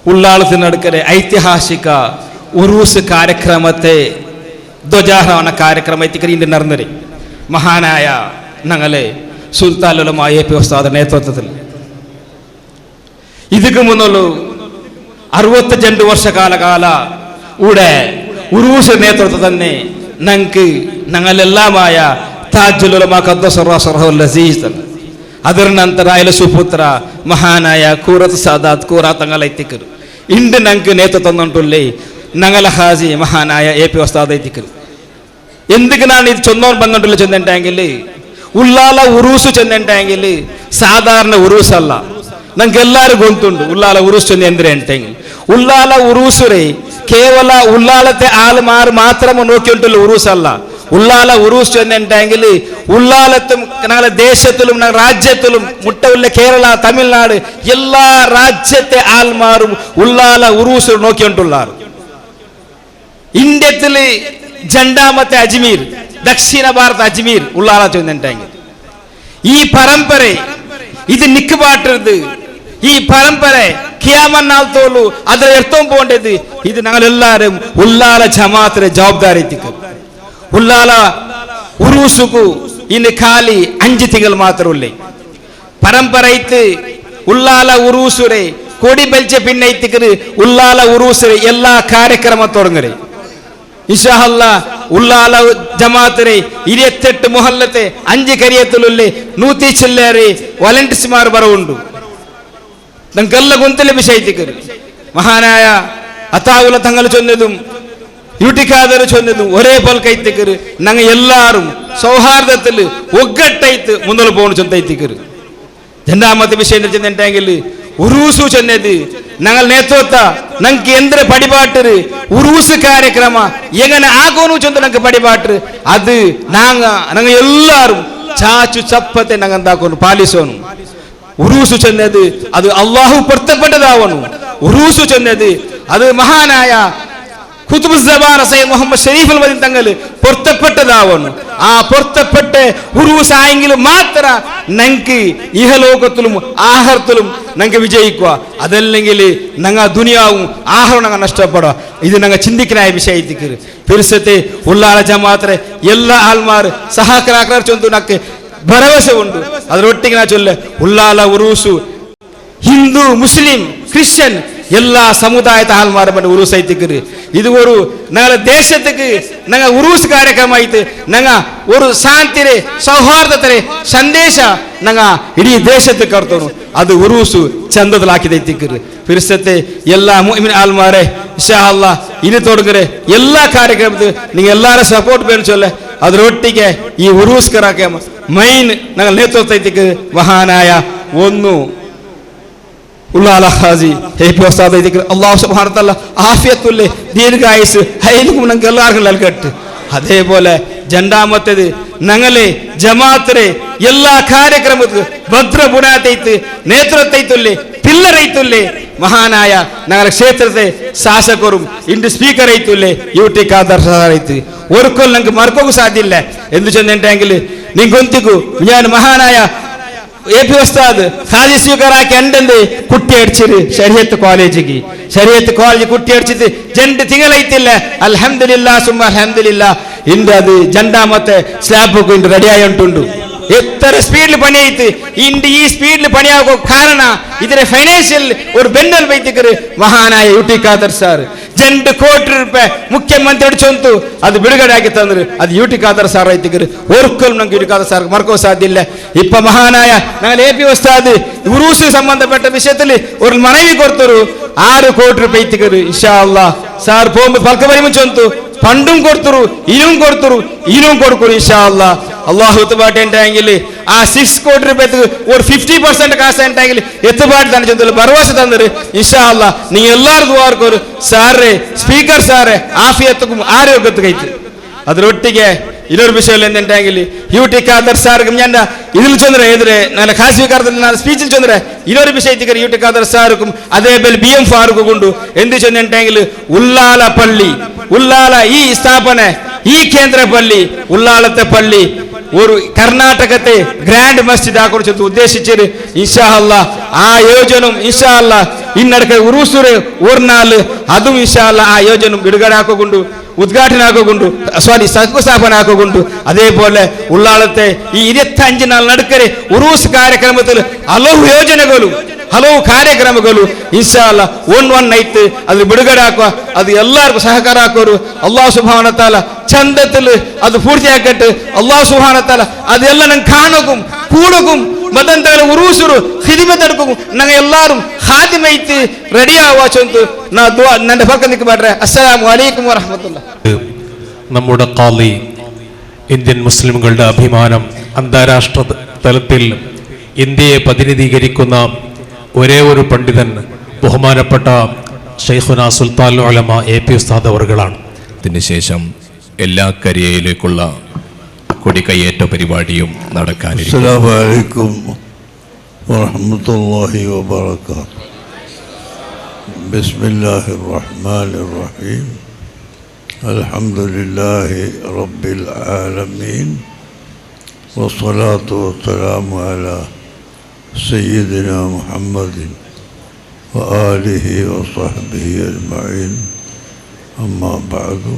ഉള്ളാളത്തിനടുക്കലെ ಐತಿಹಾಸಿಕ ഉറൂസ് ಕಾರ್ಯಕ್ರಮത്തെ ಧ್ವಜಾರೋಹಣ ಕಾರ್ಯಕ್ರಮ ಇಂದು നടന്നത് മഹാനായ ഞങ്ങളെ സുൽത്താൻ ഉലമ AP ഉസ്താദ് നേതൃത്വത്തിൽ. ಇದಕ್ಕೆ മുന്നോട്ട് 62 ವರ್ಷಕಾಲ ഇവിടെ ഉറൂസ് നേതൃത്വം തന്നെ ഞങ്ങൾക്ക് ഞങ്ങളെല്ലാമായ താജുൽ ഉലമ ഖദ്ദസ റൂഹുൽ അസീസ്. ಅದರ ನಂತರ ಅಯಲ ಸುಪುತ್ರ ಮಹಾನಾಯ ಕೂರತ್ ಸಾದಾತ್ ಕೂರಾ ತಂಗಲೈತಿಕರು ಇಂದು ನಂಗೆ ನೇತೃತ್ವ ತಂದುಂಟುಲ್ಲಿ ನಂಗಲ ಹಾಜಿ ಮಹಾನಾಯ AP ಉಸ್ತಾದ್ ಐತಿಕರು. ఎందుకు ನಾನು ಇದು ಚೊಂದೋನ್ ಬಂದುಂಟುಲ್ಲ ಚಂದಂಟಾಂಗಿಲ್ ಉಲ್ಲಾಲ ಉರೂಸು ಚಂದಂಟಾಂಗಿಲ್ ಸಾಧಾರಣ ಉರೂಸ್ ಅಲ್ಲ. ನಂಗೆಲ್ಲರೂ ಗೊತ್ತುಂಟು ಉಲ್ಲಾಲ ಉರೂಸ್ ಚಂದ ಎಂದ್ರೆ ಅಂಟಂಗಿಲ್. ಉಲ್ಲಾಲ ಉರೂಸುರೇ ಕೇವಲ ಉಲ್ಲಾಲತೆ ಆಲ್ಮಾರು ಮಾತ್ರ നോക്കിയിട്ടുള്ള ഉറൂസ് അല്ല. ഉള്ളാല ഉറൂസ് ചെന്നിട്ടെങ്കിൽ ഉള്ളാലത്തും ഞങ്ങളുടെ ദേശത്തിലും ഞങ്ങളുടെ രാജ്യത്തിലും മുട്ടവുള്ള കേരള തമിഴ്നാട് എല്ലാ രാജ്യത്തെ ആൾമാരും ഉള്ളാല ഉറൂസ് നോക്കിയിട്ടുള്ളാർ. ഇന്ത്യത്തിൽ രണ്ടാമത്തെ അജ്മീർ, ദക്ഷിണ ഭാരത അജ്മീർ ഉള്ളാല ചെന്നിട്ടെങ്കിൽ ഈ പരമ്പര ഇത് നിക്കുപാട്ടത്, ഈ പരമ്പര ഖിയാമന്നാൾത്തോളൂ അതിൽ എർത്തം പോകേണ്ടത്. ഇത് ഞങ്ങളെല്ലാവരും ഉള്ളാല ജമാഅത്തിലെ ജവാബ്ദാരി എത്തിക്കും. ഉള്ളാല ഉറൂസുಕು ಇನ್ನು ಖಾಲಿ 5 ತಿಂಗಳು ಮಾತ್ರ ಉಳ್ಳೆ ಪರಂಪರ ಐತು. ಉಳ್ಳಾಲ ಉರೂಸುರೆ ಕೊಡಿ ಬೆಲ್ಚೆ ಪಿನ್ನ ಐತಿಕರು ಉಳ್ಳಾಲ ಉರೂಸುರೆ ಎಲ್ಲ ಕಾರ್ಯಕ್ರಮ ತೊಡಂಗರೆ ಇನ್ಶಾ ಅಲ್ಲಾ. ಉಳ್ಳಾಲ ಜಮಾತರೆ 28 ಮೊಹಲ್ಲತೆ 5 ಕರಿಯತ್ತಲುಲ್ಲೆ 100 ಚಿಲ್ಲರೆ ವಾಲಂಟಿಯರ್ಸ್ಮಾರ್ ಬರವುಂಡು. ನಂಗೆಲ್ಲ ಗೊಂತಲೆ ವಿಷಯ ಐತಿಕರು മഹാനായ അത്താവുല തങ്ങൾ ചൊന്നതും യൂട്ടി ഖാദർ ചൊന്നതും ഒരേ പോലെ കൈത്തിക്കര്. ഞങ്ങൾ എല്ലാവരും സൗഹാർദ്ദത്തിൽ ഒగ్గട്ടൈത്ത് മുന്നോട്ട് പോകുന്ന ചൊന്തൈത്തിക്കര്. രണ്ടാമത്തെ വിഷയം ചെന്നിട്ടെങ്കിൽ ഉറൂസു ചെന്നത് ഞങ്ങൾ നേതൃത്വ ഞങ്ങൾക്ക് എന്തൊരു പടിപാട്ടര് ഉറൂസ് ಕಾರ್ಯಕ್ರಮ എങ്ങനെ ആകോന്നു ചൊന്ന ഞങ്ങൾക്ക് പടിപാട്ടര് അത് ഞങ്ങൾ എല്ലാവരും ചാച്ചു ചപ്പത്തെ ഞങ്ങൾ എന്താക്കുന്നു പാലിസോನು. ഉറൂസു ചെന്നത് അത് അള്ളാഹു പൊരുത്തപ്പെട്ടതാവണം. ഉറൂസു ചെന്നത് അത് മഹാനായ ഖുതുബുസ്സമാൻ സയ്യിദ് മുഹമ്മദ് ഷരീഫുൽ മദീനി തങ്ങൾ പൊരുത്തപ്പെട്ടതാവണം. ആ പൊരുത്തപ്പെട്ട ഉറൂസ് ആയെങ്കിൽ മാത്ര ഞങ്ങൾക്ക് ഇഹലോകത്തിലും ആഹർത്തിലും ഞങ്ങൾക്ക് വിജയിക്കുക. അതല്ലെങ്കിൽ ഞങ്ങൾ ദുനിയാവും ആഹറും ഞങ്ങൾ നഷ്ടപ്പെടുക. ഇത് ഞങ്ങൾ ചിന്തിക്കാനായ വിഷയത്തിക്ക് പിരിസത്തെ ഉള്ളാല ജമാഅത്തിലെ എല്ലാ ആൾമാർ സഹാക്കരാക്കർ ചൊന്തു ഞങ്ങൾക്ക് ഭരവസ ഉണ്ട്. അതിനൊട്ടിಗೆ ನಾ ಚೊಲ್ಲೆ ಉಳ್ಳಾಲ ಉರೂಸು ಹಿಂದೂ ಮುಸ್ಲಿಂ ಕ್ರಿಶ್ಚಿಯನ್ எல்லா சமுதாயத்தை ஆள்மாறு பண்ண உருஸ் ஐத்துக்கு. இது ஒரு நாங்கள் தேசத்துக்கு நாங்கள் உருஸ் ಕಾರ್ಯಕ್ರಮ ಐತೆ. நாங்கள் ஒரு ಶಾಂತಿರೆ ಸೌಹಾರ್ದತೆ ಸಂದೇಶ நாங்கள் ಇಡೀ ದೇಶಕ್ಕೆ ಕರ್ತೋನು. ಅದು ಉರುಸು ಚಂದದಲ್ಲಿ ಹಾಕಿದೈತಿಕ್ಕಿರಿ ಪಿರಿಸತ್ತೆ ಎಲ್ಲ ಮುಅ್ಮಿನ್ ಆಲ್ಮಾರೆ ಇನ್ಶಾ ಅಲ್ಲಾ ಇನ್ನು ತೊಡಗರೆ ಎಲ್ಲ ಕಾರ್ಯಕ್ರಮದ ನೀವು ಎಲ್ಲರ ಸಪೋರ್ಟ್ ಬೇನು ಚೊಲ್ಲೆ. ಅದರೊಟ್ಟಿಗೆ ಈ ಉರುಸ್ ಕಾರ್ಯಕ್ರಮ ಮೈನ್ ನಾங்கள் ನೇತೃತ್ವ ಐತಿಕ್ಕಿರಿ ಮಹಾನಾಯ ಒಂದು ഉള്ളാല ഹാജി AP ഉസ്താദ് ഇതിക്ക് അല്ലാഹു സുബ്ഹാനഹു വ തആല ആഫിയത്തുല്ലെ ദീർഘായുസ് ഹൈലും നമുക്ക് എല്ലാവർക്കും നൽകട്ടെ. അതേപോലെ രണ്ടാമത്തേത് ഞങ്ങളെ ജമാഅത്തിലെ എല്ലാ കാര്യക്രമത്തിൽ ഭദ്ര ബുനാതൈത്ത് നേതൃത്വൈത്തുല്ലെ പില്ലറൈത്തുല്ലെ മഹാനായ ഞങ്ങളുടെ ക്ഷേത്രത്തെ ಶಾಸಕರು ಇಂದು ಸ್ಪೀಕರ್ ಐತುಲ್ಲೆ യൂട്ടി ഖാദർ സാർ ಐತು ഒരിക്കൽ ഞങ്ങൾക്ക് മറക്കാൻ സാധ്യല്ല. എന്തു ചെന്നിട്ടെങ്കിൽ നിങ്ങൊന്തിക്കു ഞാൻ മഹാനായ AP ഉസ്താദ് ഹാജി സ്വീകറാക്കി എന്തെന്ന് കുട്ടി അടിച്ചിട്ട് ശരീഅത്ത് കോളേജ് കുട്ടി അടിച്ചിട്ട് 2 തിങ്കളൈത്തില്ല. അൽഹംദുലില്ലാ സുമ്മ അൽഹംദുലില്ലാ ഇന്ന് അത് രണ്ടാമത്തെ സ്ലാബ് റെഡി ആയിട്ടുണ്ടു. എത്ര സ്പീഡിൽ പണിയായിട്ട് ഇന്ന് ഈ സ്പീഡിൽ പണിയാകും കാരണം ഇതിനെ ഫൈനാൻഷ്യൽ ഒരു ಬೆನ್ನಲ್ ವೈದ್ಯಕರು ಮಹಾನಾಯ യൂട്ടി ഖാദർ സാർ 2 ಕೋಟಿ ರೂಪಾಯಿ ಮುಖ್ಯಮಂತ್ರಿ ಚೊಂತು ಅದು ಬಿಡುಗಡೆ ಆಗಿ ತಂದ್ರು. ಅದು യൂട്ടി ഖാദർ സാർ ಐತಿಕರು ಒರ್ಕಲ್ ನಂಗೆ യൂട്ടി ഖാദർ സാർ ಮರ್ಕೋ ಸಾಧ್ಯ ಇಲ್ಲ. ಇಪ್ಪ ಮಹಾನಾಯ ഞങ്ങൾ AP ഉസ്താദ് ഉറൂസ് സംബന്ധപ്പെട്ട വിഷയത്തിൽ ഒരു മനവി കൊടുത്തರು 6 ಕೋಟಿ ರೂಪಾಯಿ ಐತಿಕರು ಇನ್ಶಾ ಅಲ್ಲಾ സാർ പോകുമ്പോൾ പൽക്ക പരിമ ചൊന്തു പണ്ടും കൊടുത്തರು ഇനും കൊടുക്കರು ഇനും കൊടുക്കರು ಇನ್ಶಾ ಅಲ್ಲಾ. അള്ളാഹു എത്തുപാട്ട് ഉണ്ടെങ്കിൽ ആ 6 കോടി രൂപയ്ക്ക് ഒരു 50% കാശ് ഉണ്ടെങ്കിൽ എത്തുപാട്ട് തന്നെ ചെന്നുള്ള ഭരവസ തന്നിട്ട് ഇൻഷാ അല്ലാ നിങ്ങൾ എല്ലാവരും ദ്വാർക്കും ഒരു സാറേ സ്പീക്കർ സാറേ ആഫിയത്തുക്കും ആരോഗ്യത്തുകൈത്ത് അതിലൊട്ടിಗೆ ಇನ್ನೊಂದು ವಿಷಯ ಎಂತೆಂಟಾಗಿಲ್ಲಿ ಯುಟಿ ಖಾದರ್ ಸಾರ್ಗೆ ഞാൻ ഇതിൽ ചൊന്നരെ എതിരെ നല്ല ഖാസിക്കാരത്തിൽ ഞാൻ സ്പീച്ചിൽ ചൊന്നരെ ಇನ್ನೊಂದು ವಿಷಯ ತಿಗರ್ ಯುಟಿ ಖಾದರ್ സാർക്കും അതേപോലെ BM ഫാറൂഖ് കൊണ്ടു എന്ത് ചൊന്നെಂಟಾಗಿಲ್ಲಿ ഉള്ളാല പള്ളി ഉള്ളാല ഈ സ്ഥാപന ഈ കേന്ദ്ര പള്ളി ഉള്ളാലത്തെ പള്ളി ഒരു കർണാടകത്തെ ഗ്രാൻഡ് മസ്ജിദ് ആക്കുറിച്ച് ഉദ്ദേശിച്ചത് ഇൻഷാ അല്ലാഹ് ആ യോജനം ഇൻഷാ അല്ലാഹ് ഇന്നടക്ക ഉറൂസുരെ ഓർനാല് അതും ഇൻഷാ അല്ലാഹ് ആ യോജനം ಬಿಡುಗಡೆ ಹಾಕಿಕೊಂಡು ಉದ್ಘಾಟನೆ ಹಾಕಿಕೊಂಡು ಶಂಕುಸ್ಥಾಪನೆ ಹಾಕಿಕೊಂಡು അതേപോലെ ഉള്ളാളത്തെ ഈ 25 നാൾ നടക്കರೆ ഉറൂസ് ಕಾರ್ಯಕ್ರಮದಲ್ಲಿ ಹಲವು ಯೋಜನೆಗಳು ಹಲವು ಕಾರ್ಯಕ್ರಮಗಳು ಇನ್ಶಾ ಅಲ್ಲಾಹ್ ಒನ್ ನೈಟ್ ಅದು ಬಿಡುಗಡೆ ಹಾಕುವ ಅದು ಎಲ್ಲರಿಗೂ ಸಹಕಾರ ಹಾಕೋರು ಅಲ್ಲಾಹ್ ಸುಬ್ಹಾನಹು ವ ತಆಲ ಚಂದത്തിൽ ಅದು ಪೂರ್ತಿಯಾಕಟ್ಟು ಅಲ್ಲಾಹ್ ಸುಬ್ಹಾನಹು ವ ತಆಲ ಅದೆಲ್ಲ ನಂಗೆ ಕಾಣೋಕು ಕೂಡೋಕು ಮದಂತಗಳ ಉರೂಸುರು ಖಿದ್ಮತ್ എടുക്കും ഞങ്ങൾ എല്ലാവരും ഖാദിമൈത്ത് റെഡി ആവാച്ചൊಂತು ನಾ ದುಆ ನನ್ನ ಪಕ್ಕ ನಿಕ್ಕಬೇಡ್ರೆ ಅಸ್ಸಲಾಮು ಅಲೈക്കും വറഹ്മത്തുള്ളാഹി നമ്മുടെ ഖാദി ഇന്ത്യൻ മുസ്ലിംകളുടെ അഭിമാനം അന്താരാഷ്ട്ര തലത്തിൽ ഇന്ത്യയെ പ്രതിനിധീകരിക്കുന്ന ഒരേ ഒരു പണ്ഡിതൻ ബഹുമാനപ്പെട്ട ശൈഖുന സുൽത്താനുൽ ഉലമ AP ഉസ്താദ് അവറുകളാണ്. ഇതിനുശേഷം എല്ലാ കരിയയിലേക്കുള്ള കൊടികയ്യേറ്റ പരിപാടിയും നടക്കാനിരിക്കുന്നു. അസ്സലാമു അലൈക്കും വറഹ്മത്തുള്ളാഹി വബറകാതുഹു. ബിസ്മില്ലാഹിർ റഹ്മാനിർ റഹീം. അൽഹംദുലില്ലാഹി റബ്ബിൽ ആലമീൻ. വസ്സലാത്തു വസ്സലാമു അലാ സയ്യിദിനാ മുഹമ്മദിൻ വആലിഹി വസഹ്ബിഹി അജ്മഈൻ. അമ്മാ ബഅദു.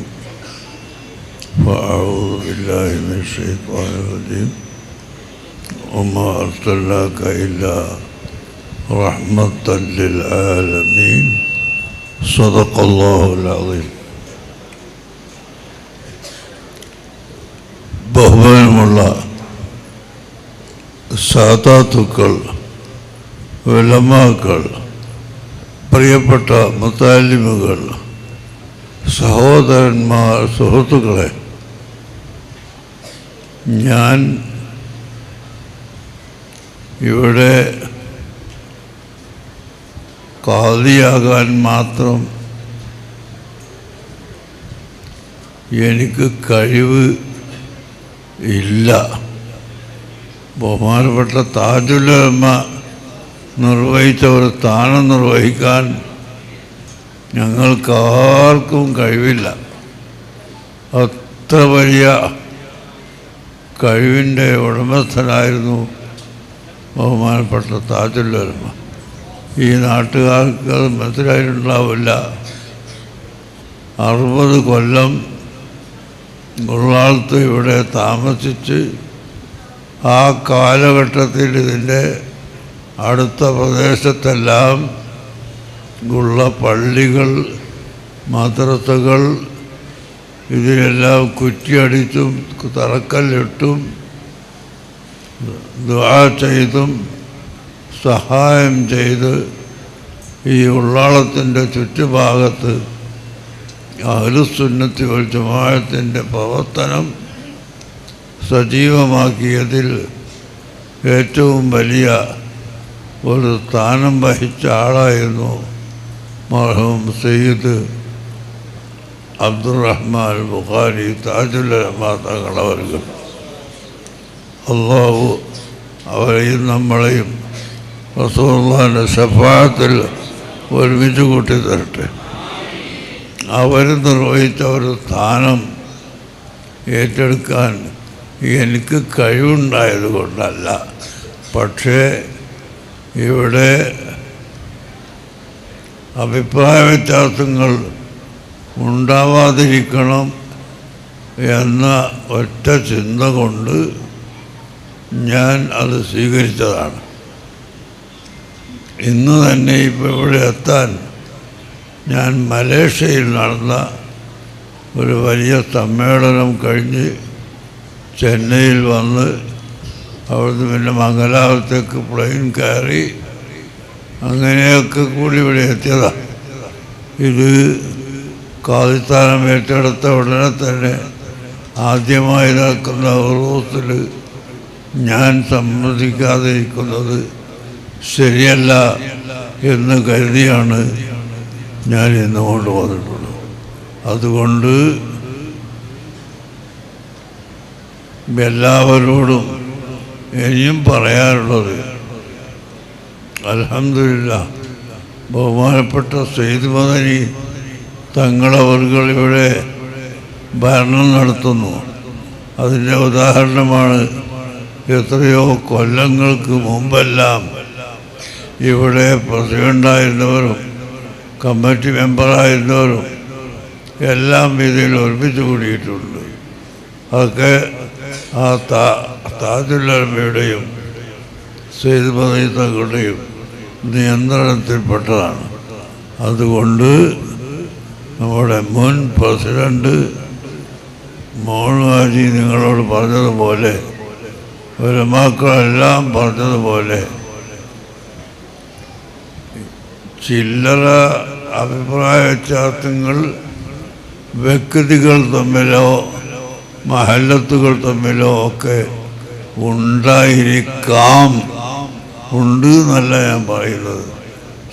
فأعوذ بالله من الشيطان الرجيم. وما أرسلناك إلا رحمة للعالمين. صدق الله العظيم. ബഹുമാനമുള്ള സാദാത്തുക്കൾ, ഉലമാക്കൾ, പ്രിയപ്പെട്ട മുതാലിമുകൾ, സഹോദരന്മാർ, സുഹൃത്തുക്കളെ, ഞാൻ ഇവിടെ ഖാദിയാകാൻ മാത്രം എനിക്ക് കഴിവ് ഇല്ല. ബഹുമാനപ്പെട്ട താജുൽ ഉലമ നിർവഹിച്ച ഒരു സ്ഥാനം നിർവഹിക്കാൻ ഞങ്ങൾക്കാർക്കും കഴിവില്ല. അത്ര വലിയ കഴിവിൻ്റെ ഉടമസ്ഥനായിരുന്നു ബഹുമാനപ്പെട്ട താജുൽ ഉലമ. ഈ നാട്ടുകാർക്ക് അത് മനസ്സിലായിട്ടുണ്ടാവില്ല. 60 കൊല്ലം ഉള്ളാളത്ത് ഇവിടെ താമസിച്ച് ആ കാലഘട്ടത്തിൽ ഇതിൻ്റെ അടുത്ത പ്രദേശത്തെല്ലാം ഉള്ള പള്ളികൾ, മദ്രസകൾ ഇതിനെല്ലാം കുറ്റിയടിച്ചും തറക്കല്ലിട്ടും ദുആ ചെയ്തും സഹായം ചെയ്ത് ഈ ഉള്ളാളത്തിൻ്റെ ചുറ്റുഭാഗത്ത് അഹ്ലുസുന്നത്തി വൽ ജമാഅത്തിൻ്റെ പ്രവർത്തനം സജീവമാക്കിയതിൽ ഏറ്റവും വലിയ ഒരു സ്ഥാനം വഹിച്ച ആളായിരുന്നു മർഹൂം സയ്യിദ് അബ്ദുറഹ്മാൻ ബുഖാരി താജുൽ ഉലമ തങ്ങളവர்கள். അല്ലാഹു അവരെയും നമ്മളെയും റസൂലുള്ളാഹിന്റെ ശഫാഅത്തിൽ ഒരുമിച്ച് കൂട്ടി തരട്ടെ. അവർ നിർവഹിച്ച ഒരു സ്ഥാനം ഏറ്റെടുക്കാൻ എനിക്ക് കഴിവുണ്ടായത് കൊണ്ടല്ല, പക്ഷേ ഇവിടെ അഭിപ്രായ വ്യത്യാസങ്ങൾ ഉണ്ടാവാതിരിക്കണം എന്ന ഒറ്റ ചിന്ത കൊണ്ട് ഞാൻ അത് സ്വീകരിച്ചതാണ്. ഇന്ന് തന്നെ ഇപ്പോൾ ഇവിടെ എത്താൻ ഞാൻ മലേഷ്യയിൽ നടന്ന ഒരു വലിയ സമ്മേളനം കഴിഞ്ഞ് ചെന്നൈയിൽ വന്ന് അവിടുന്ന് പിന്നെ മംഗലാപുരത്തേക്ക് പ്ലെയിൻ കയറി അങ്ങനെയൊക്കെ കൂടി ഇവിടെ എത്തിയതാണ്. ഇത് ഖാദിസ്ഥാനം ഏറ്റെടുത്ത ഉടനെ തന്നെ ആദ്യമായി നടക്കുന്ന ഉറൂസിൽ ഞാൻ സമ്മതിക്കാതിരിക്കുന്നത് ശരിയല്ല എന്ന് കരുതിയാണ് ഞാൻ ഇന്ന് കൊണ്ടുവന്നിട്ടുള്ളത്. അതുകൊണ്ട് എല്ലാവരോടും ഇനിയും പറയാനുള്ളത്, അൽഹംദുലില്ലാഹ് ബഹുമാനപ്പെട്ട സയ്യിദ് മദനി തങ്ങളവർകൾ ഇവിടെ ഭരണം നടത്തുന്നു. അതിൻ്റെ ഉദാഹരണമാണ് എത്രയോ കൊല്ലങ്ങൾക്ക് മുമ്പെല്ലാം ഇവിടെ പ്രസിഡൻ്റായിരുന്നവരും കമ്മിറ്റി മെമ്പറായിരുന്നവരും എല്ലാം ഇതിൽ ഒരുമിച്ച് കൂടിയിട്ടുണ്ട്. അതൊക്കെ ആ താജുല്ലമയുടെയും സയ്യിദ് മദനി തങ്ങളുടെയും നിയന്ത്രണത്തിൽപ്പെട്ടതാണ്. അതുകൊണ്ട് നമ്മുടെ മുൻ പ്രസിഡന്റ് മോഹൻഹാജി നിങ്ങളോട് പറഞ്ഞതുപോലെ ഉലമാക്കളെല്ലാം പറഞ്ഞതുപോലെ ചില്ലറ അഭിപ്രായ വ്യത്യാസങ്ങൾ വ്യക്തികൾ തമ്മിലോ മഹല്ലത്തുകൾ തമ്മിലോ ഒക്കെ ഉണ്ടായിരിക്കാം. ഉണ്ട് എന്നല്ല ഞാൻ പറയുന്നത്,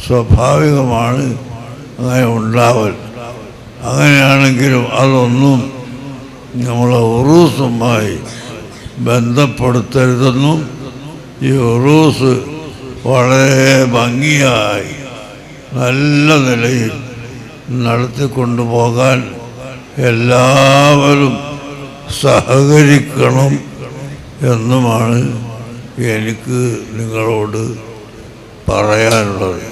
സ്വാഭാവികമാണ് അങ്ങനെ ഉണ്ടാവൽ. അങ്ങനെയാണെങ്കിലും അതൊന്നും നമ്മളെ ഉറൂസുമായി ബന്ധപ്പെടുത്തരുതെന്നും ഈ ഉറൂസ് വളരെ ഭംഗിയായി നല്ല നിലയിൽ നടത്തിക്കൊണ്ടുപോകാൻ എല്ലാവരും സഹകരിക്കണം എന്നുമാണ് എനിക്ക് നിങ്ങളോട് പറയാനുള്ളത്.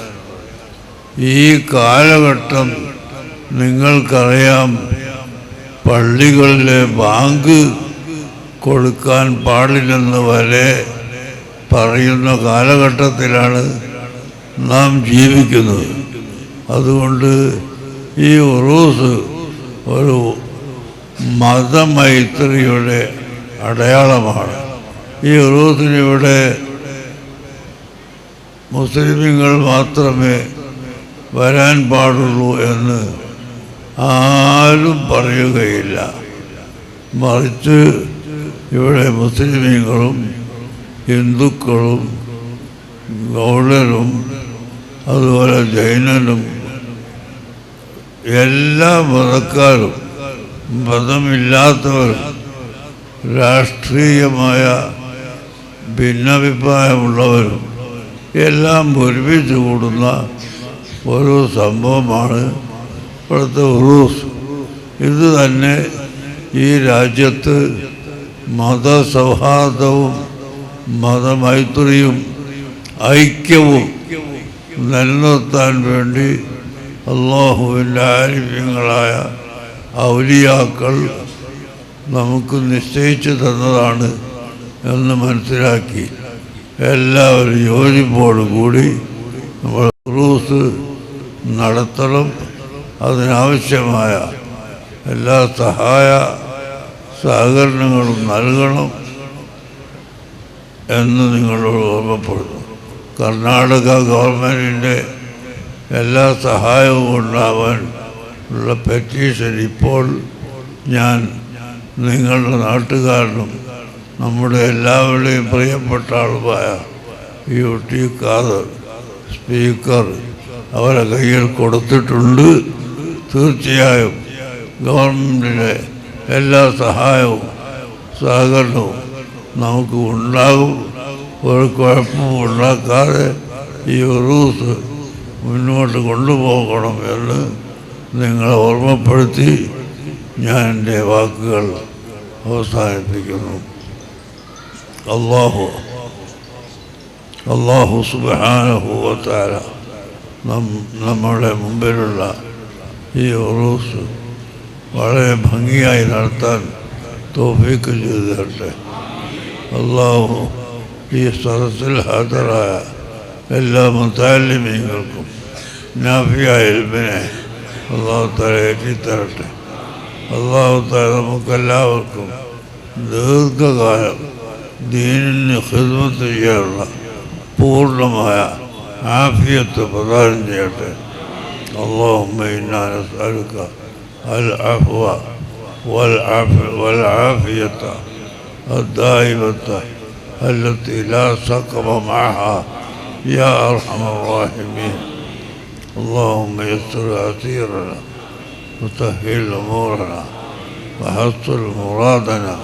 ഈ കാലഘട്ടം നിങ്ങൾക്കറിയാം, പള്ളികളിലെ ബാങ്ക് കൊടുക്കാൻ പാടില്ലെന്ന് വരെ പറയുന്ന കാലഘട്ടത്തിലാണ് നാം ജീവിക്കുന്നത്. അതുകൊണ്ട് ഈ ഉറൂസ് ഒരു മതമൈത്രിയുടെ അടയാളമാണ്. ഈ ഉറൂസിനിവിടെ മുസ്ലിമുകൾ മാത്രമേ വരാൻ പാടുള്ളൂ എന്ന് ആരും പറയുകയില്ല. മറിച്ച് ഇവിടെ മുസ്ലിമുകളും ഹിന്ദുക്കളും ഗൗഡരും അതുപോലെ ജൈനനും എല്ലാ മതക്കാരും മതമില്ലാത്തവരും രാഷ്ട്രീയമായ ഭിന്നാഭിപ്രായമുള്ളവരും എല്ലാം ഒരുമിച്ച് കൂടുന്ന ഒരു സംഭവമാണ് ഇവിടുത്തെ ഉറൂസ്. ഇത് തന്നെ ഈ രാജ്യത്ത് മതസൗഹാർദ്ദവും മതമൈത്രിയും ഐക്യവും നിലനിർത്താൻ വേണ്ടി അല്ലാഹുവിൻ്റെ ആരിഫ്യങ്ങളായ ഔലിയാക്കൾ നമുക്ക് നിശ്ചയിച്ചു തന്നതാണ് എന്ന് മനസ്സിലാക്കി എല്ലാവരും യോജിപ്പോടുകൂടി നമ്മൾ ഉറൂസ് നടത്തണം. അതിനാവശ്യമായ എല്ലാ സഹകരണങ്ങളും നൽകണം എന്ന് നിങ്ങളോട് ഓർമ്മപ്പെടുന്നു. കർണാടക ഗവൺമെൻറ്റിൻ്റെ എല്ലാ സഹായവും ഉണ്ടാവാൻ ഉള്ള പെറ്റീഷൻ ഇപ്പോൾ ഞാൻ നിങ്ങളുടെ നാട്ടുകാരനും നമ്മുടെ എല്ലാവരുടെയും പ്രിയപ്പെട്ട ആളുമായ UT ഖാദർ സ്പീക്കർ അവരെ കയ്യിൽ കൊടുത്തിട്ടുണ്ട്. തീർച്ചയായും ഗവൺമെൻറ്റിൻ്റെ എല്ലാ സഹായവും സഹകരണവും നമുക്ക് ഉണ്ടാകും. ഒരു കുഴപ്പവും ഉണ്ടാക്കാതെ ഈ ഉറൂസ് മുന്നോട്ട് കൊണ്ടുപോകണം എന്ന് നിങ്ങളെ ഓർമ്മപ്പെടുത്തി ഞാൻ എൻ്റെ വാക്കുകൾ അവസാനിപ്പിക്കുന്നു. അല്ലാഹു സുബ്ഹാനഹു വ തആല നമ്മുടെ മുമ്പിലുള്ള ഈ ഉറൂസ് വളരെ ഭംഗിയായി നടത്താൻ തൗഫീഖ് ചെയ്തു തരട്ടെ. അല്ലാഹു ഈ സദസ്സിൽ ഹാജരായ എല്ലാ മുതഅല്ലിമീങ്ങൾക്കും നാഫിയായ ഇൽമിനെ അല്ലാഹു തആല ഏറ്റിത്തരട്ടെ. അല്ലാഹു തആല നമുക്കെല്ലാവർക്കും ദീർഘകാലം ദീനിന് ഖിദ്മത്ത് ചെയ്യാനുള്ള പൂർണ്ണമായ ആഫിയത്ത് പ്രദാനം ചെയ്യട്ടെ. അല്ലാഹുമ്മ ഇന്നാ നസ്അലുക അൽ അഫ്വ والعافية الدائمة التي لا سقم معها يا أرحم الراحمين. اللهم يسر عسيرنا وسهل أمورنا وحصل مرادنا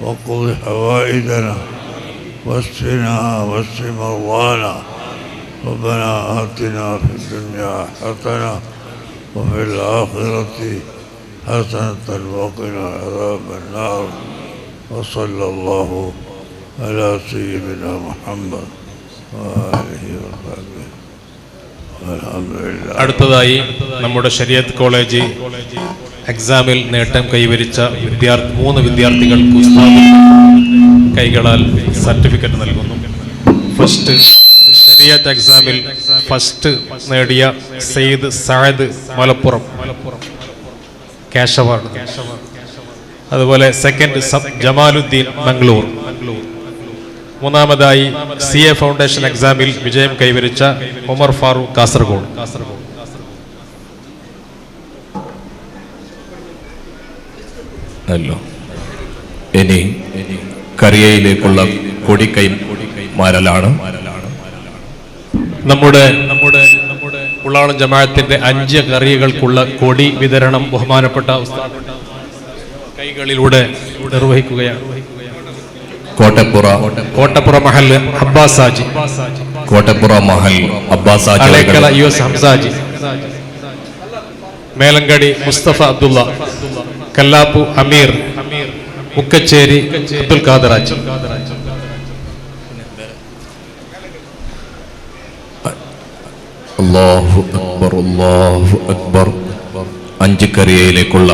وقض حوائجنا واشفنا واشف مرضانا. ربنا آتنا في الدنيا حسنة وفي الآخرة حسنة وقنا عذاب النار. وصلى الله على سيدنا محمد وآله وصحبه والحمد لله. അടുത്തതായി നമ്മുടെ ശരീഅത്ത് കോളേജ് എക്സാമിൽ നേട്ടം കൈവരിച്ച 3 വിദ്യാർത്ഥികൾക്ക് ഉസ്താദ് കൈകളാൽ സർട്ടിഫിക്കറ്റ് നൽകുന്നു. ഫസ്റ്റ് ശരീഅത്ത് എക്സാമിൽ ഫസ്റ്റ് നേടിയ സയ്യിദ് സഅദ് മലപ്പുറം ക്യാഷ് അവാർഡ്. അതുപോലെ സെക്കൻഡ് ജമാലുദ്ദീൻ മംഗ്ലൂർ. മൂന്നാമതായി CA ഫൗണ്ടേഷൻ എക്സാമിൽ വിജയം കൈവരിച്ച ഉമർ ഫാറൂഖ് കാസർഗോഡ്. ഇനി കറിയയിലേക്കുള്ള കൊടിക്കൈമാരലാണ്. നമ്മുടെ ഉള്ളാളം ജമാഅത്തിന്റെ 5 കറിയകൾക്കുള്ള കൊടി വിതരണം ബഹുമാനപ്പെട്ട ഉസ്താദ് കൈകളിലൂടെ നിർവഹിക്കുകയാണ്. കോട്ടപ്പുറ മഹൽ അബ്ബാസ് ഹാജി, കോട്ടപ്പുറ മഹൽ അബ്ബാസ് ഹാജി, അളേക്കല US ഹംസാജി, മേലങ്കടി മുസ്തഫ അബ്ദുള്ള, കല്ലാപ്പു അമീർ, മുക്കച്ചേരി അബ്ദുൽ ഖാദർ ഹാജി. അല്ലാഹു അക്ബർ, അല്ലാഹു അക്ബർ. 5 കറിയയിലേക്കുള്ള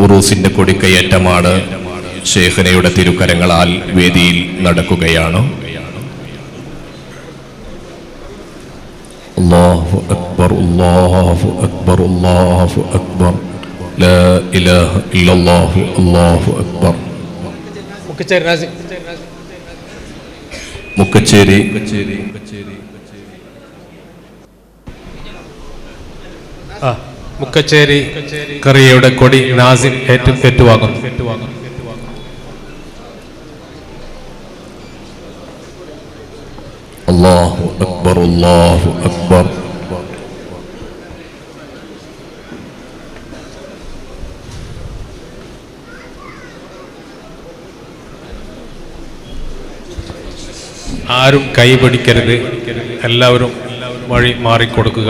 ഉറൂസിന്റെ കൊടിക്കയറ്റമാണ് ശൈഖിനയുടെ തിരുക്കരങ്ങളാൽ വേദിയിൽ നടക്കുകയാണ്. അല്ലാഹു അക്ബർ, അല്ലാഹു അക്ബർ, അല്ലാഹു അക്ബർ. ലാ ഇലാഹ ഇല്ലല്ലാഹു, അല്ലാഹു അക്ബർ. മുക്കച്ചേരി മുക്കച്ചേരി കറിയയുടെ കൊടി നാസിം ഏറ്റുവാങ്ങുന്നു. അല്ലാഹു അക്ബർ, അല്ലാഹു അക്ബർ. ആരും കൈപിടിക്കരുത്, എല്ലാവരും വഴി മാറിക്കൊടുക്കുക.